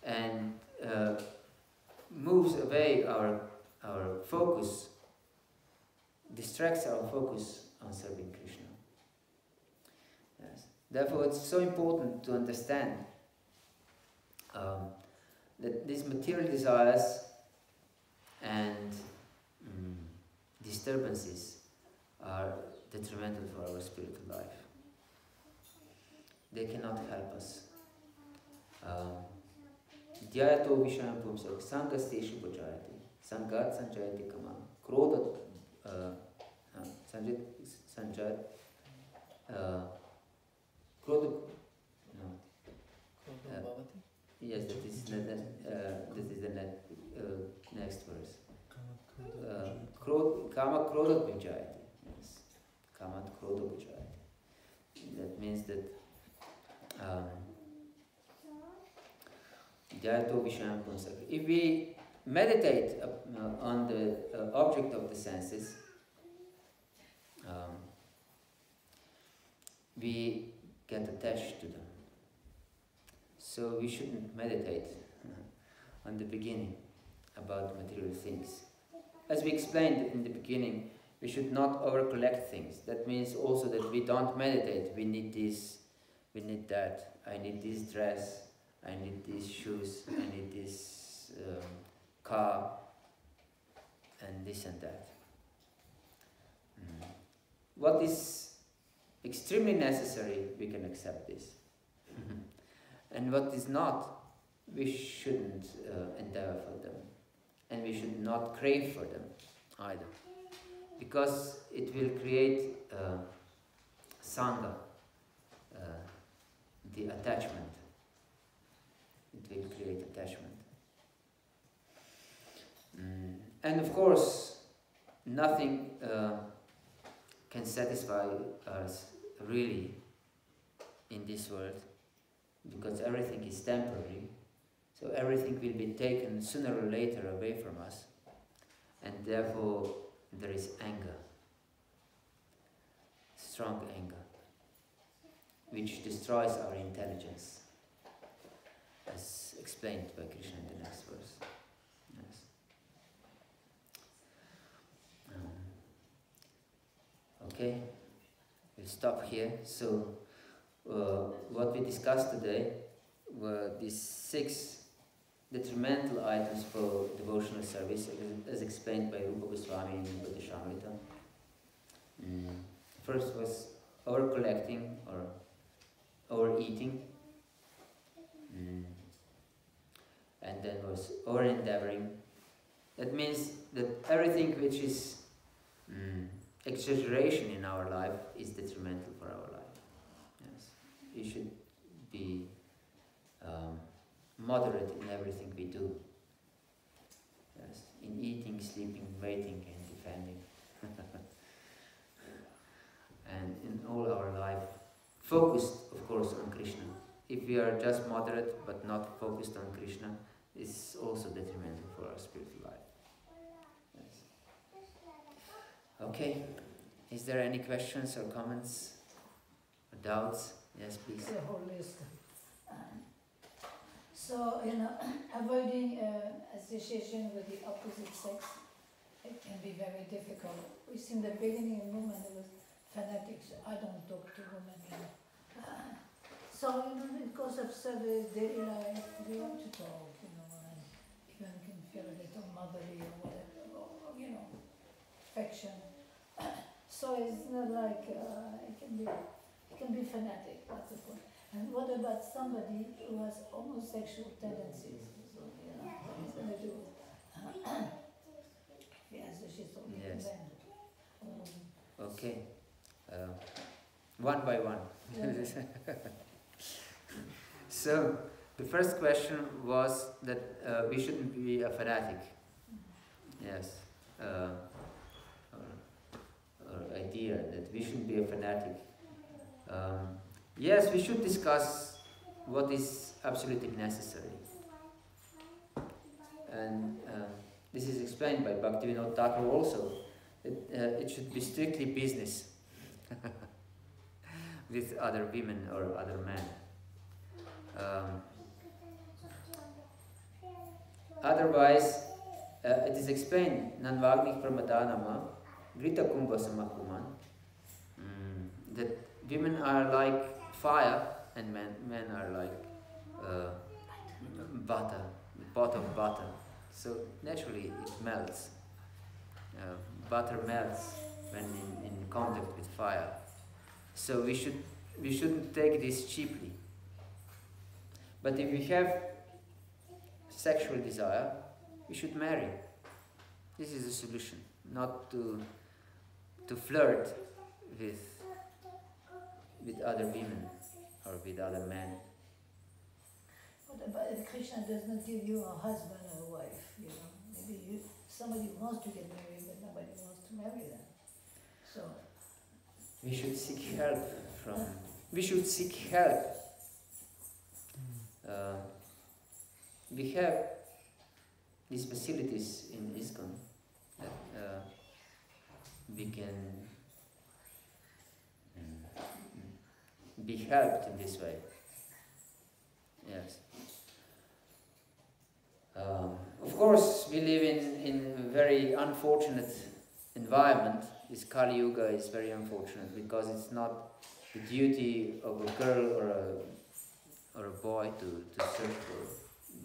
and moves away our focus, distracts our focus on serving Krishna. Yes. Therefore, it's so important to understand that these material desires and disturbances are detrimental for our spiritual life. They cannot help us. Dhyayato vishayam pumsak sangasteshu bhajayati sangat sanjayati kamam krodha sanjayat krodha yes, that is the next verse. Kama krodha bhajayati. Yes, kama krodha bhajayati. That means that if we meditate on the object of the senses, we get attached to them. So we shouldn't meditate on the beginning about material things. As we explained in the beginning, we should not over-collect things. That means also that we don't meditate. We need this, we need that. I need this dress, I need these shoes, I need this car, and this and that. What is extremely necessary, we can accept this. And what is not, we shouldn't endeavor for them. And we should not crave for them either. Because it will create sangha, the attachment. It will create attachment. And of course, nothing can satisfy us really in this world, because everything is temporary. So everything will be taken sooner or later away from us, and therefore there is anger, strong anger, which destroys our intelligence, as explained by Krishna in the next verse. Yes. Okay, we'll stop here. So what we discussed today were these 6 detrimental items for devotional service, as explained by Rupa Goswami in the Shamrita. First was over-collecting or overeating, and then was over-endeavoring. That means that everything which is exaggeration in our life is detrimental for our life. Yes, we should be moderate in everything we do. Yes, in eating, sleeping, waiting, and defending. And in all our life, focused, of course, on Krishna. If we are just moderate but not focused on Krishna, it's also detrimental for our spiritual life. Yes. Okay. Is there any questions or comments or doubts? Yes, please.
The whole list. So, avoiding association with the opposite sex, it can be very difficult. We see in the beginning of women, there was fanatics. I don't talk to women, So, because of service, daily life, we want to talk, and even can feel a little motherly or whatever, or, affection. So it's not like, it can be fanatic, that's the point. And what about somebody who has homosexual tendencies? So, what is going to do? Yes, she's only
Yes.
men.
Okay. One by one. So, the first question was that we shouldn't be a fanatic. Yes. Or idea that we shouldn't be a fanatic. Yes, we should discuss what is absolutely necessary. And this is explained by Bhaktivinoda Thakur also. It should be strictly business with other women or other men. Otherwise, it is explained, Nanvagnik Pramadanama, Grita Kumbha Samakuman, that women are like fire and men are like butter, the pot of butter. So naturally it melts. Butter melts when in contact with fire. So we shouldn't take this cheaply. But if we have sexual desire, we should marry. This is the solution, not to flirt with other women or with other men.
What about if Krishna does not give you a husband or a wife? Maybe somebody wants to get married, but nobody wants to marry them. So
we should seek help from. We should seek help. We have these facilities in ISKCON that we can be helped in this way. Yes. Of course, we live in a very unfortunate environment. This Kali Yuga is very unfortunate because it's not the duty of a girl or a boy to search for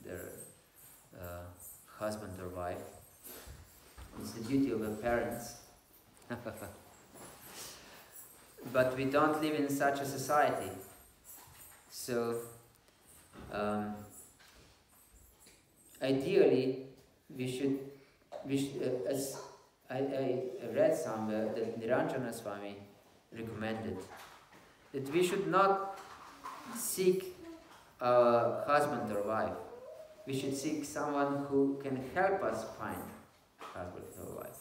their husband or wife. It's the duty of the parents. But we don't live in such a society. So, ideally, we should as I read somewhere that Niranjana Swami recommended that we should not seek a husband or wife. We should seek someone who can help us find husband or wife.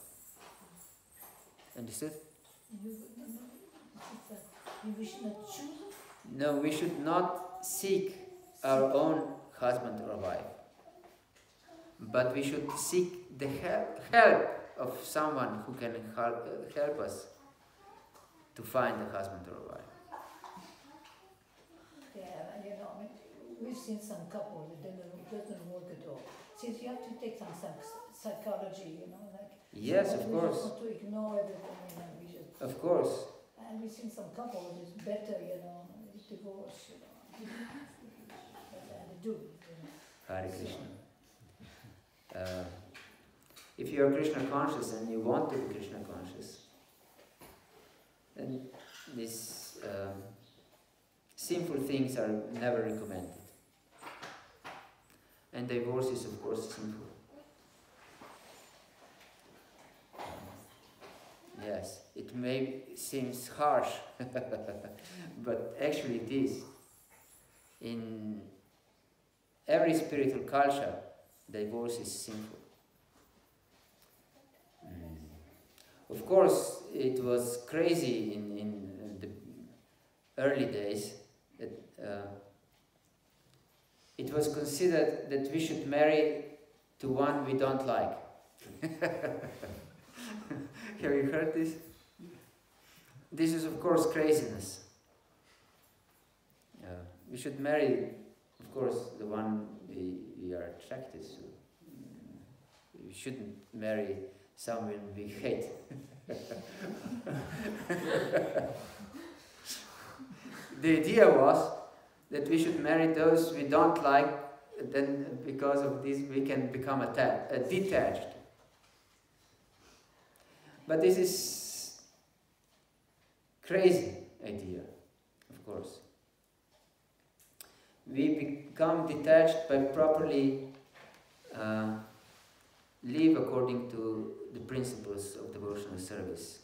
Understood?
we should not choose?
No, we should not seek our own husband or wife. But we should seek the help of someone who can help us to find a husband or a wife.
Yeah, we've seen some couples that doesn't work at all. Since you have to take some psychology,
Yes, of course.
We just want to ignore everything,
Of course.
And we've seen some couples, it's better, divorce, they do.
Hare Krishna. If you are Krishna conscious and you want to be Krishna conscious, then these sinful things are never recommended. And divorce is of course sinful. Yes, it may seems harsh, but actually it is. In every spiritual culture, divorce is sinful. Of course, it was crazy in the early days that it was considered that we should marry to one we don't like. Have you heard this? This is of course craziness. We should marry, of course, the one we are attracted to. We shouldn't marry someone we hate. The idea was that we should marry those we don't like, then because of this we can become detached. But this is crazy idea, of course. We become detached by properly live according to the principles of devotional service,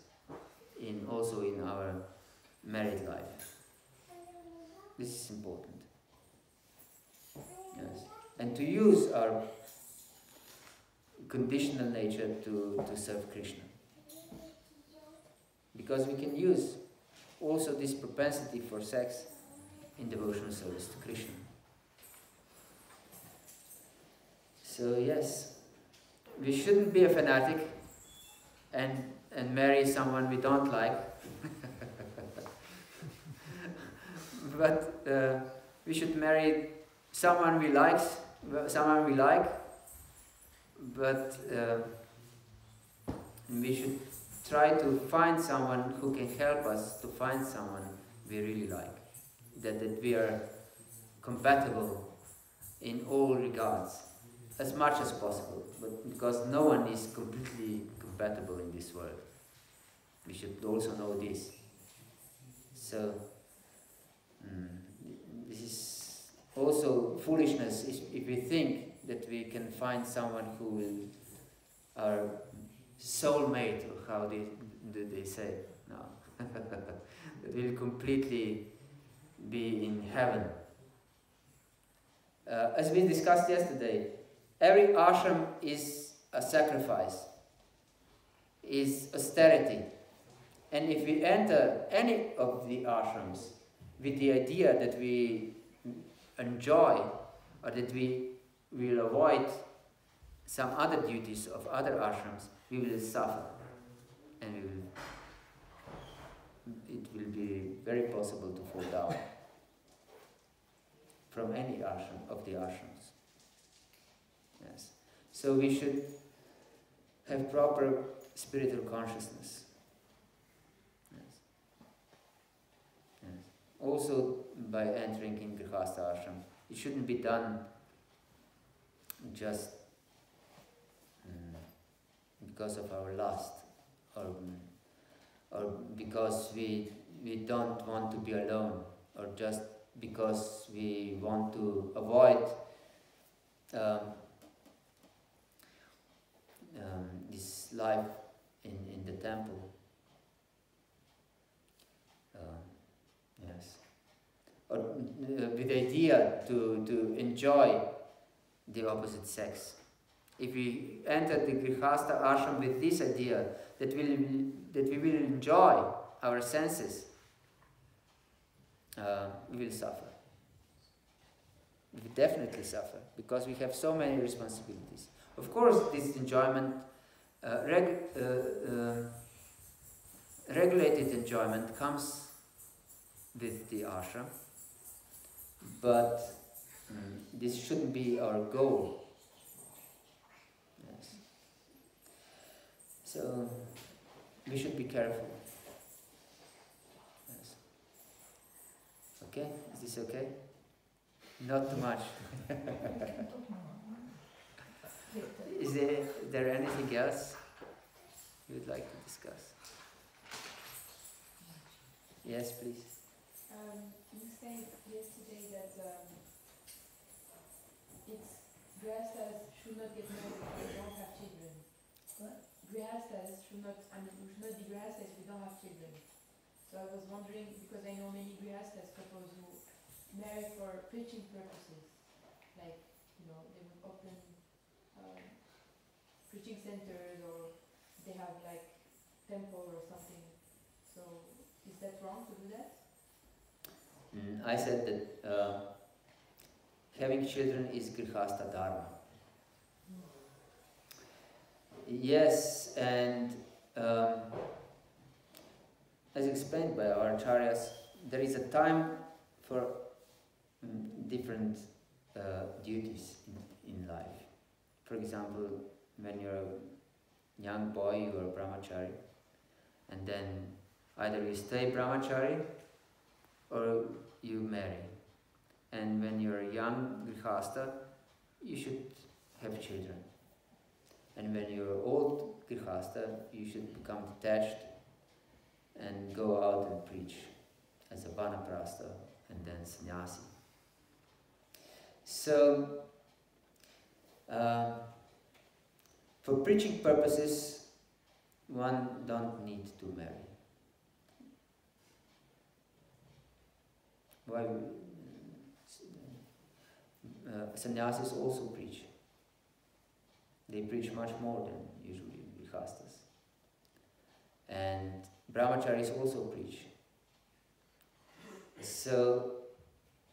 also in our married life. This is important. Yes. And to use our conditional nature to serve Krishna. Because we can use also this propensity for sex in devotional service to Krishna. So yes, we shouldn't be a fanatic and marry someone we don't like. But we should marry someone we like, but we should try to find someone who can help us to find someone we really like, that we are compatible in all regards, as much as possible, but because no one is completely compatible in this world. We should also know this. So, this is also foolishness if we think that we can find someone who will, our soulmate, or how they say, no, that will completely be in heaven. As we discussed yesterday, every ashram is a sacrifice, is austerity. And if we enter any of the ashrams with the idea that we enjoy or that we will avoid some other duties of other ashrams, we will suffer. And it will be very possible to fall down from any ashram of the ashrams. Yes. So we should have proper spiritual consciousness. Also, by entering in Grihastha ashram, it shouldn't be done just because of our lust, or because we don't want to be alone, or just because we want to avoid this life in the temple. Yes. Or with the idea to enjoy the opposite sex. If we enter the Grihastha ashram with this idea that we will enjoy our senses, we will suffer. We will definitely suffer, because we have so many responsibilities. Of course, this enjoyment, regulated enjoyment, comes with the ashram, but this shouldn't be our goal. Yes. So we should be careful. Yes. Okay? Is this okay? Not too much.
We can talk more. Later.
Is there anything else you would like to discuss? Yes, please.
You said yesterday that it's grihasthas should not get married if they don't have children.
What?
Grihasthas should not, we should not be grihasthas if we don't have children. So I was wondering, because I know many grihasthas couples who marry for preaching purposes, like, they would open preaching centers, or they have like temple or something. So is that wrong to do that?
I said that having children is grihastha dharma. Yes, and as explained by our acharyas, there is a time for different duties in life. For example, when you're a young boy, you are a brahmachari, and then either you stay brahmachari or you marry. And when you're a young grihastha, you should have children. And when you're old grihastha, you should become detached and go out and preach as a vanaprastha and then sannyasi. So, for preaching purposes, one don't need to marry. Why? Sannyasis also preach. They preach much more than usually grihasthas. And brahmacharis also preach. So,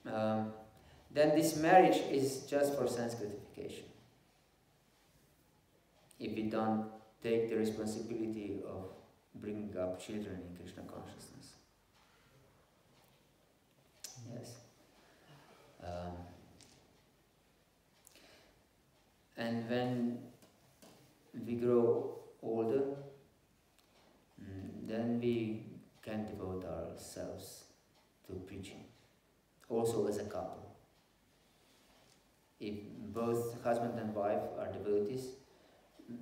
then this marriage is just for sense gratification. If we don't take the responsibility of bringing up children in Krishna consciousness. Yes. And when we grow older, then we can devote ourselves to preaching, also as a couple. If both husband and wife are devotees,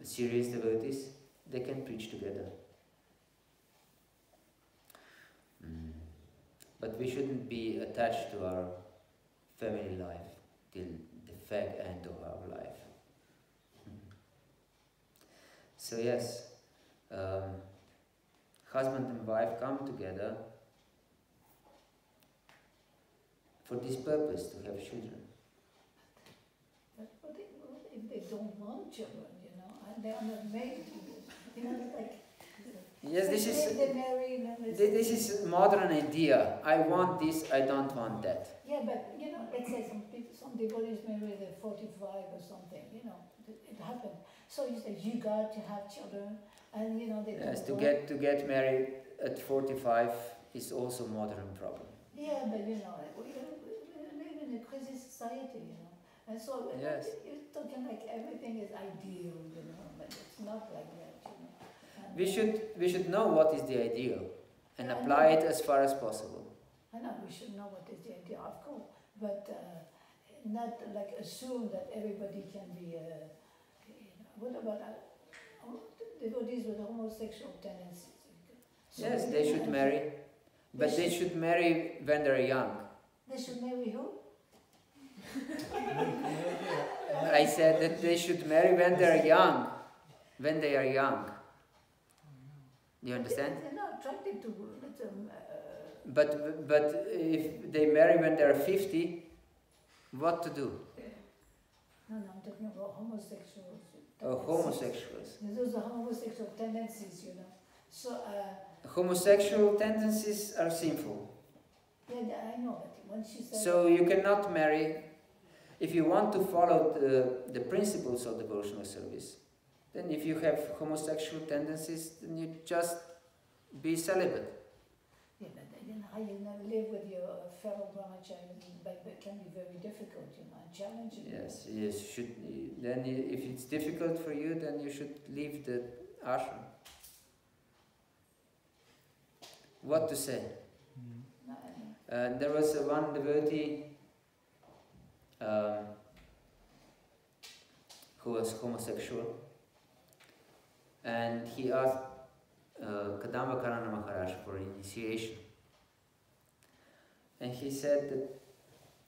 serious devotees, they can preach together. But we shouldn't be attached to our family life till the fag end of our life. So yes, husband and wife come together for this purpose, to have children.
But what if they don't want children, and they are not made to, like...
Yes,
they marry, and then
this is a modern idea. I want this, I don't want that.
Yeah, but, let's say some devotees marry at 45 or something, it happened. So you say, you got to have children, and, they
Yes,
don't
to get married at 45 is also a modern problem.
Yeah, but, we live in a crazy society, And so
Yes.
you're talking like everything is ideal, but it's not like that, And,
We should know what is the ideal and apply it as far as possible.
I know we should know what is the idea, of course, but not like assume that everybody can be. What about devotees with homosexual tendencies? So
Yes, they should marry, but they should marry when they're young.
They should marry who?
I said that they should marry when they're young. When they are young. Do you understand?
They're not attracted to let them.
But if they marry when they're 50, what to do?
No, I'm talking about homosexuals.
Oh, homosexuals.
Those are homosexual tendencies, So.
Homosexual tendencies are sinful.
Yeah, I know, but once you say.
So you cannot marry. If you want to follow the principles of devotional service, then if you have homosexual tendencies, then you just be celibate.
Yeah, but how you live with your fellow brahmachari, but it can be very difficult, and challenging.
Yes, then if it's difficult for you, then you should leave the ashram. What to say?
No,
There was one devotee who was homosexual, and he asked Kadamba Karana Maharaj for initiation. And he said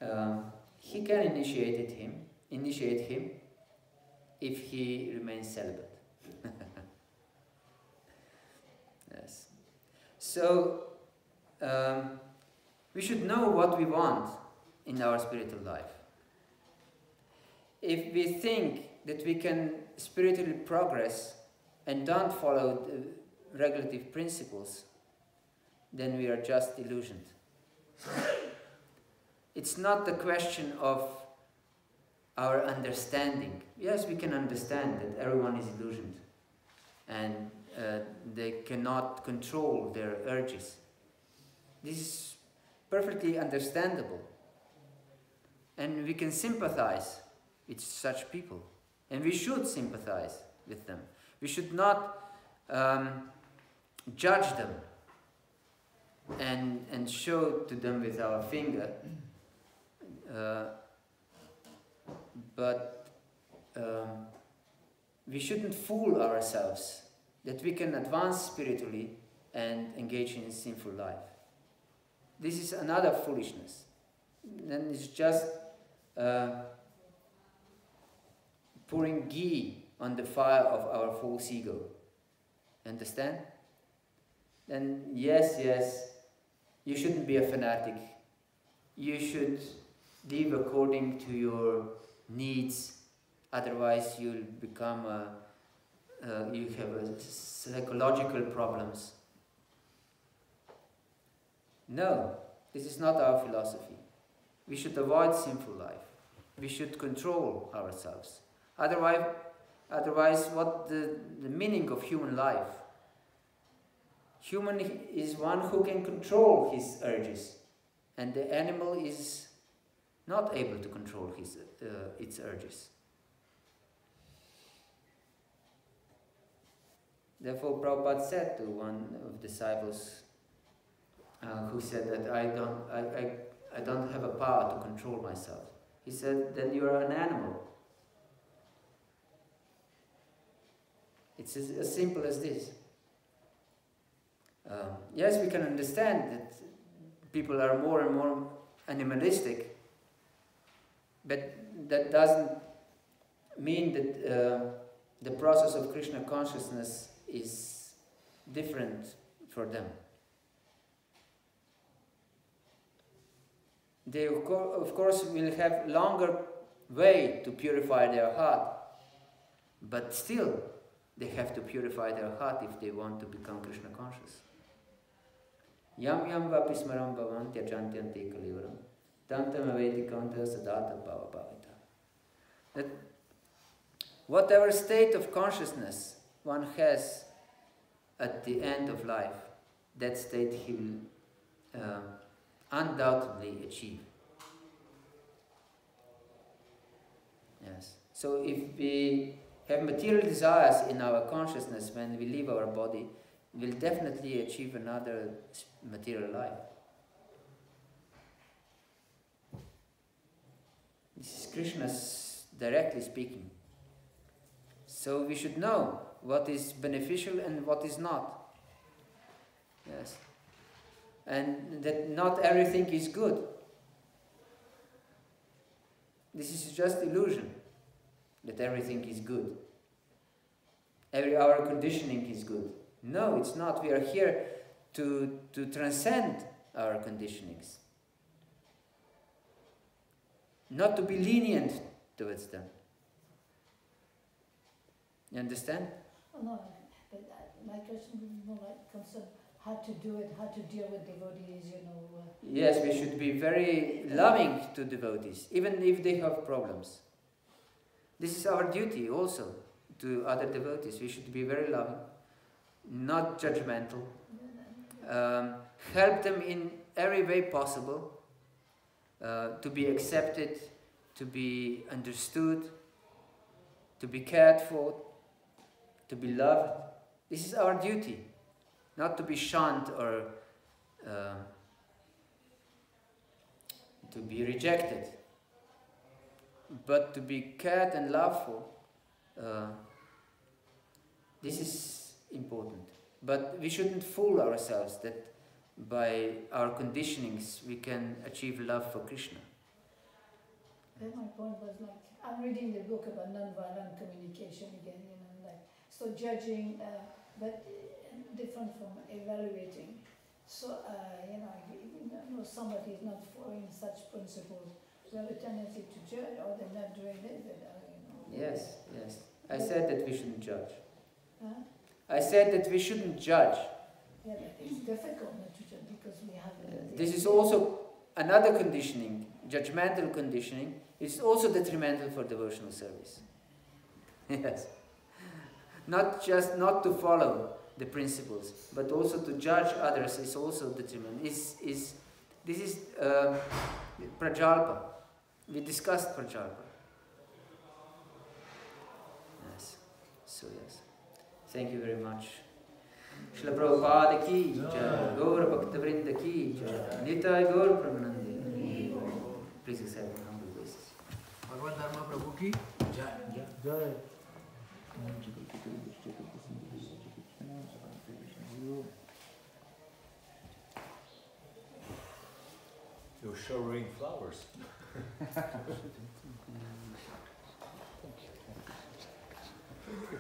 that he can initiate him if he remains celibate. Yes. So we should know what we want in our spiritual life. If we think that we can spiritually progress and don't follow the regulative principles, then we are just illusioned. It's not the question of our understanding. Yes, we can understand that everyone is illusioned and they cannot control their urges. This is perfectly understandable. And we can sympathize with such people. And we should sympathize with them. We should not judge them and show to them with our finger. But we shouldn't fool ourselves that we can advance spiritually and engage in a sinful life. This is another foolishness. Then it's just pouring ghee on the fire of our false ego. Understand? Then yes, you shouldn't be a fanatic. You should live according to your needs. Otherwise, you'll become you have psychological problems. No, this is not our philosophy. We should avoid sinful life. We should control ourselves. Otherwise, what the meaning of human life? Human is one who can control his urges, and the animal is not able to control its urges. Therefore, Prabhupada said to one of the disciples who said that I don't have a power to control myself. He said, then you are an animal. It's as simple as this. Yes, we can understand that people are more and more animalistic, but that doesn't mean that the process of Krishna consciousness is different for them. They of course will have longer way to purify their heart, but still they have to purify their heart if they want to become Krishna conscious. Yam yam vapi smaram bhavan tyajantyanti kalivaram tantam avedikanta sadata bhava bhavita. That whatever state of consciousness one has at the end of life, that state he will undoubtedly achieve. Yes. So if we have material desires in our consciousness when we leave our body, we'll definitely achieve another material life. This is Krishna's directly speaking. So we should know what is beneficial and what is not. Yes. And that not everything is good. This is just illusion, that everything is good. Our conditioning is good. No, it's not. We are here to transcend our conditionings. Not to be lenient towards them. You understand?
Oh, no, but my question would be more like concern how to do it, how to deal with devotees, you know.
Yes, we should be very loving to devotees, even if they have problems. This is our duty also to other devotees. We should be very loving, not judgmental. Help them in every way possible to be accepted, to be understood, to be cared for, to be loved. This is our duty. Not to be shunned or to be rejected. but to be cared and loved for, this is important. But we shouldn't fool ourselves that by our conditionings we can achieve love for Krishna.
Then my point was like, I'm reading the book about non-violent communication again, you know, like, so judging, but different from evaluating. So, you know, somebody is not following such principles, we have a tendency to judge, or they're not doing it, you know.
Yes, yes. I said that we shouldn't judge.
Huh?
I said that we shouldn't judge.
Yeah, but it's difficult not to judge because we have
This is also another conditioning, judgmental conditioning. It's also detrimental for devotional service. Yes. Not just not to follow the principles, but also to judge others is also detrimental. This is prajalpa. We discussed prajalpa. Yes. So yes. Thank you very much. Srila Prabhupada ki jai, Gaur Bhakta Vrinda ki jai, Nitai Gaur Pramanandi. Please accept my humble wishes.
Bhagavad Dharma Prabhu ki jai. Jai. You're showering flowers. Thank you.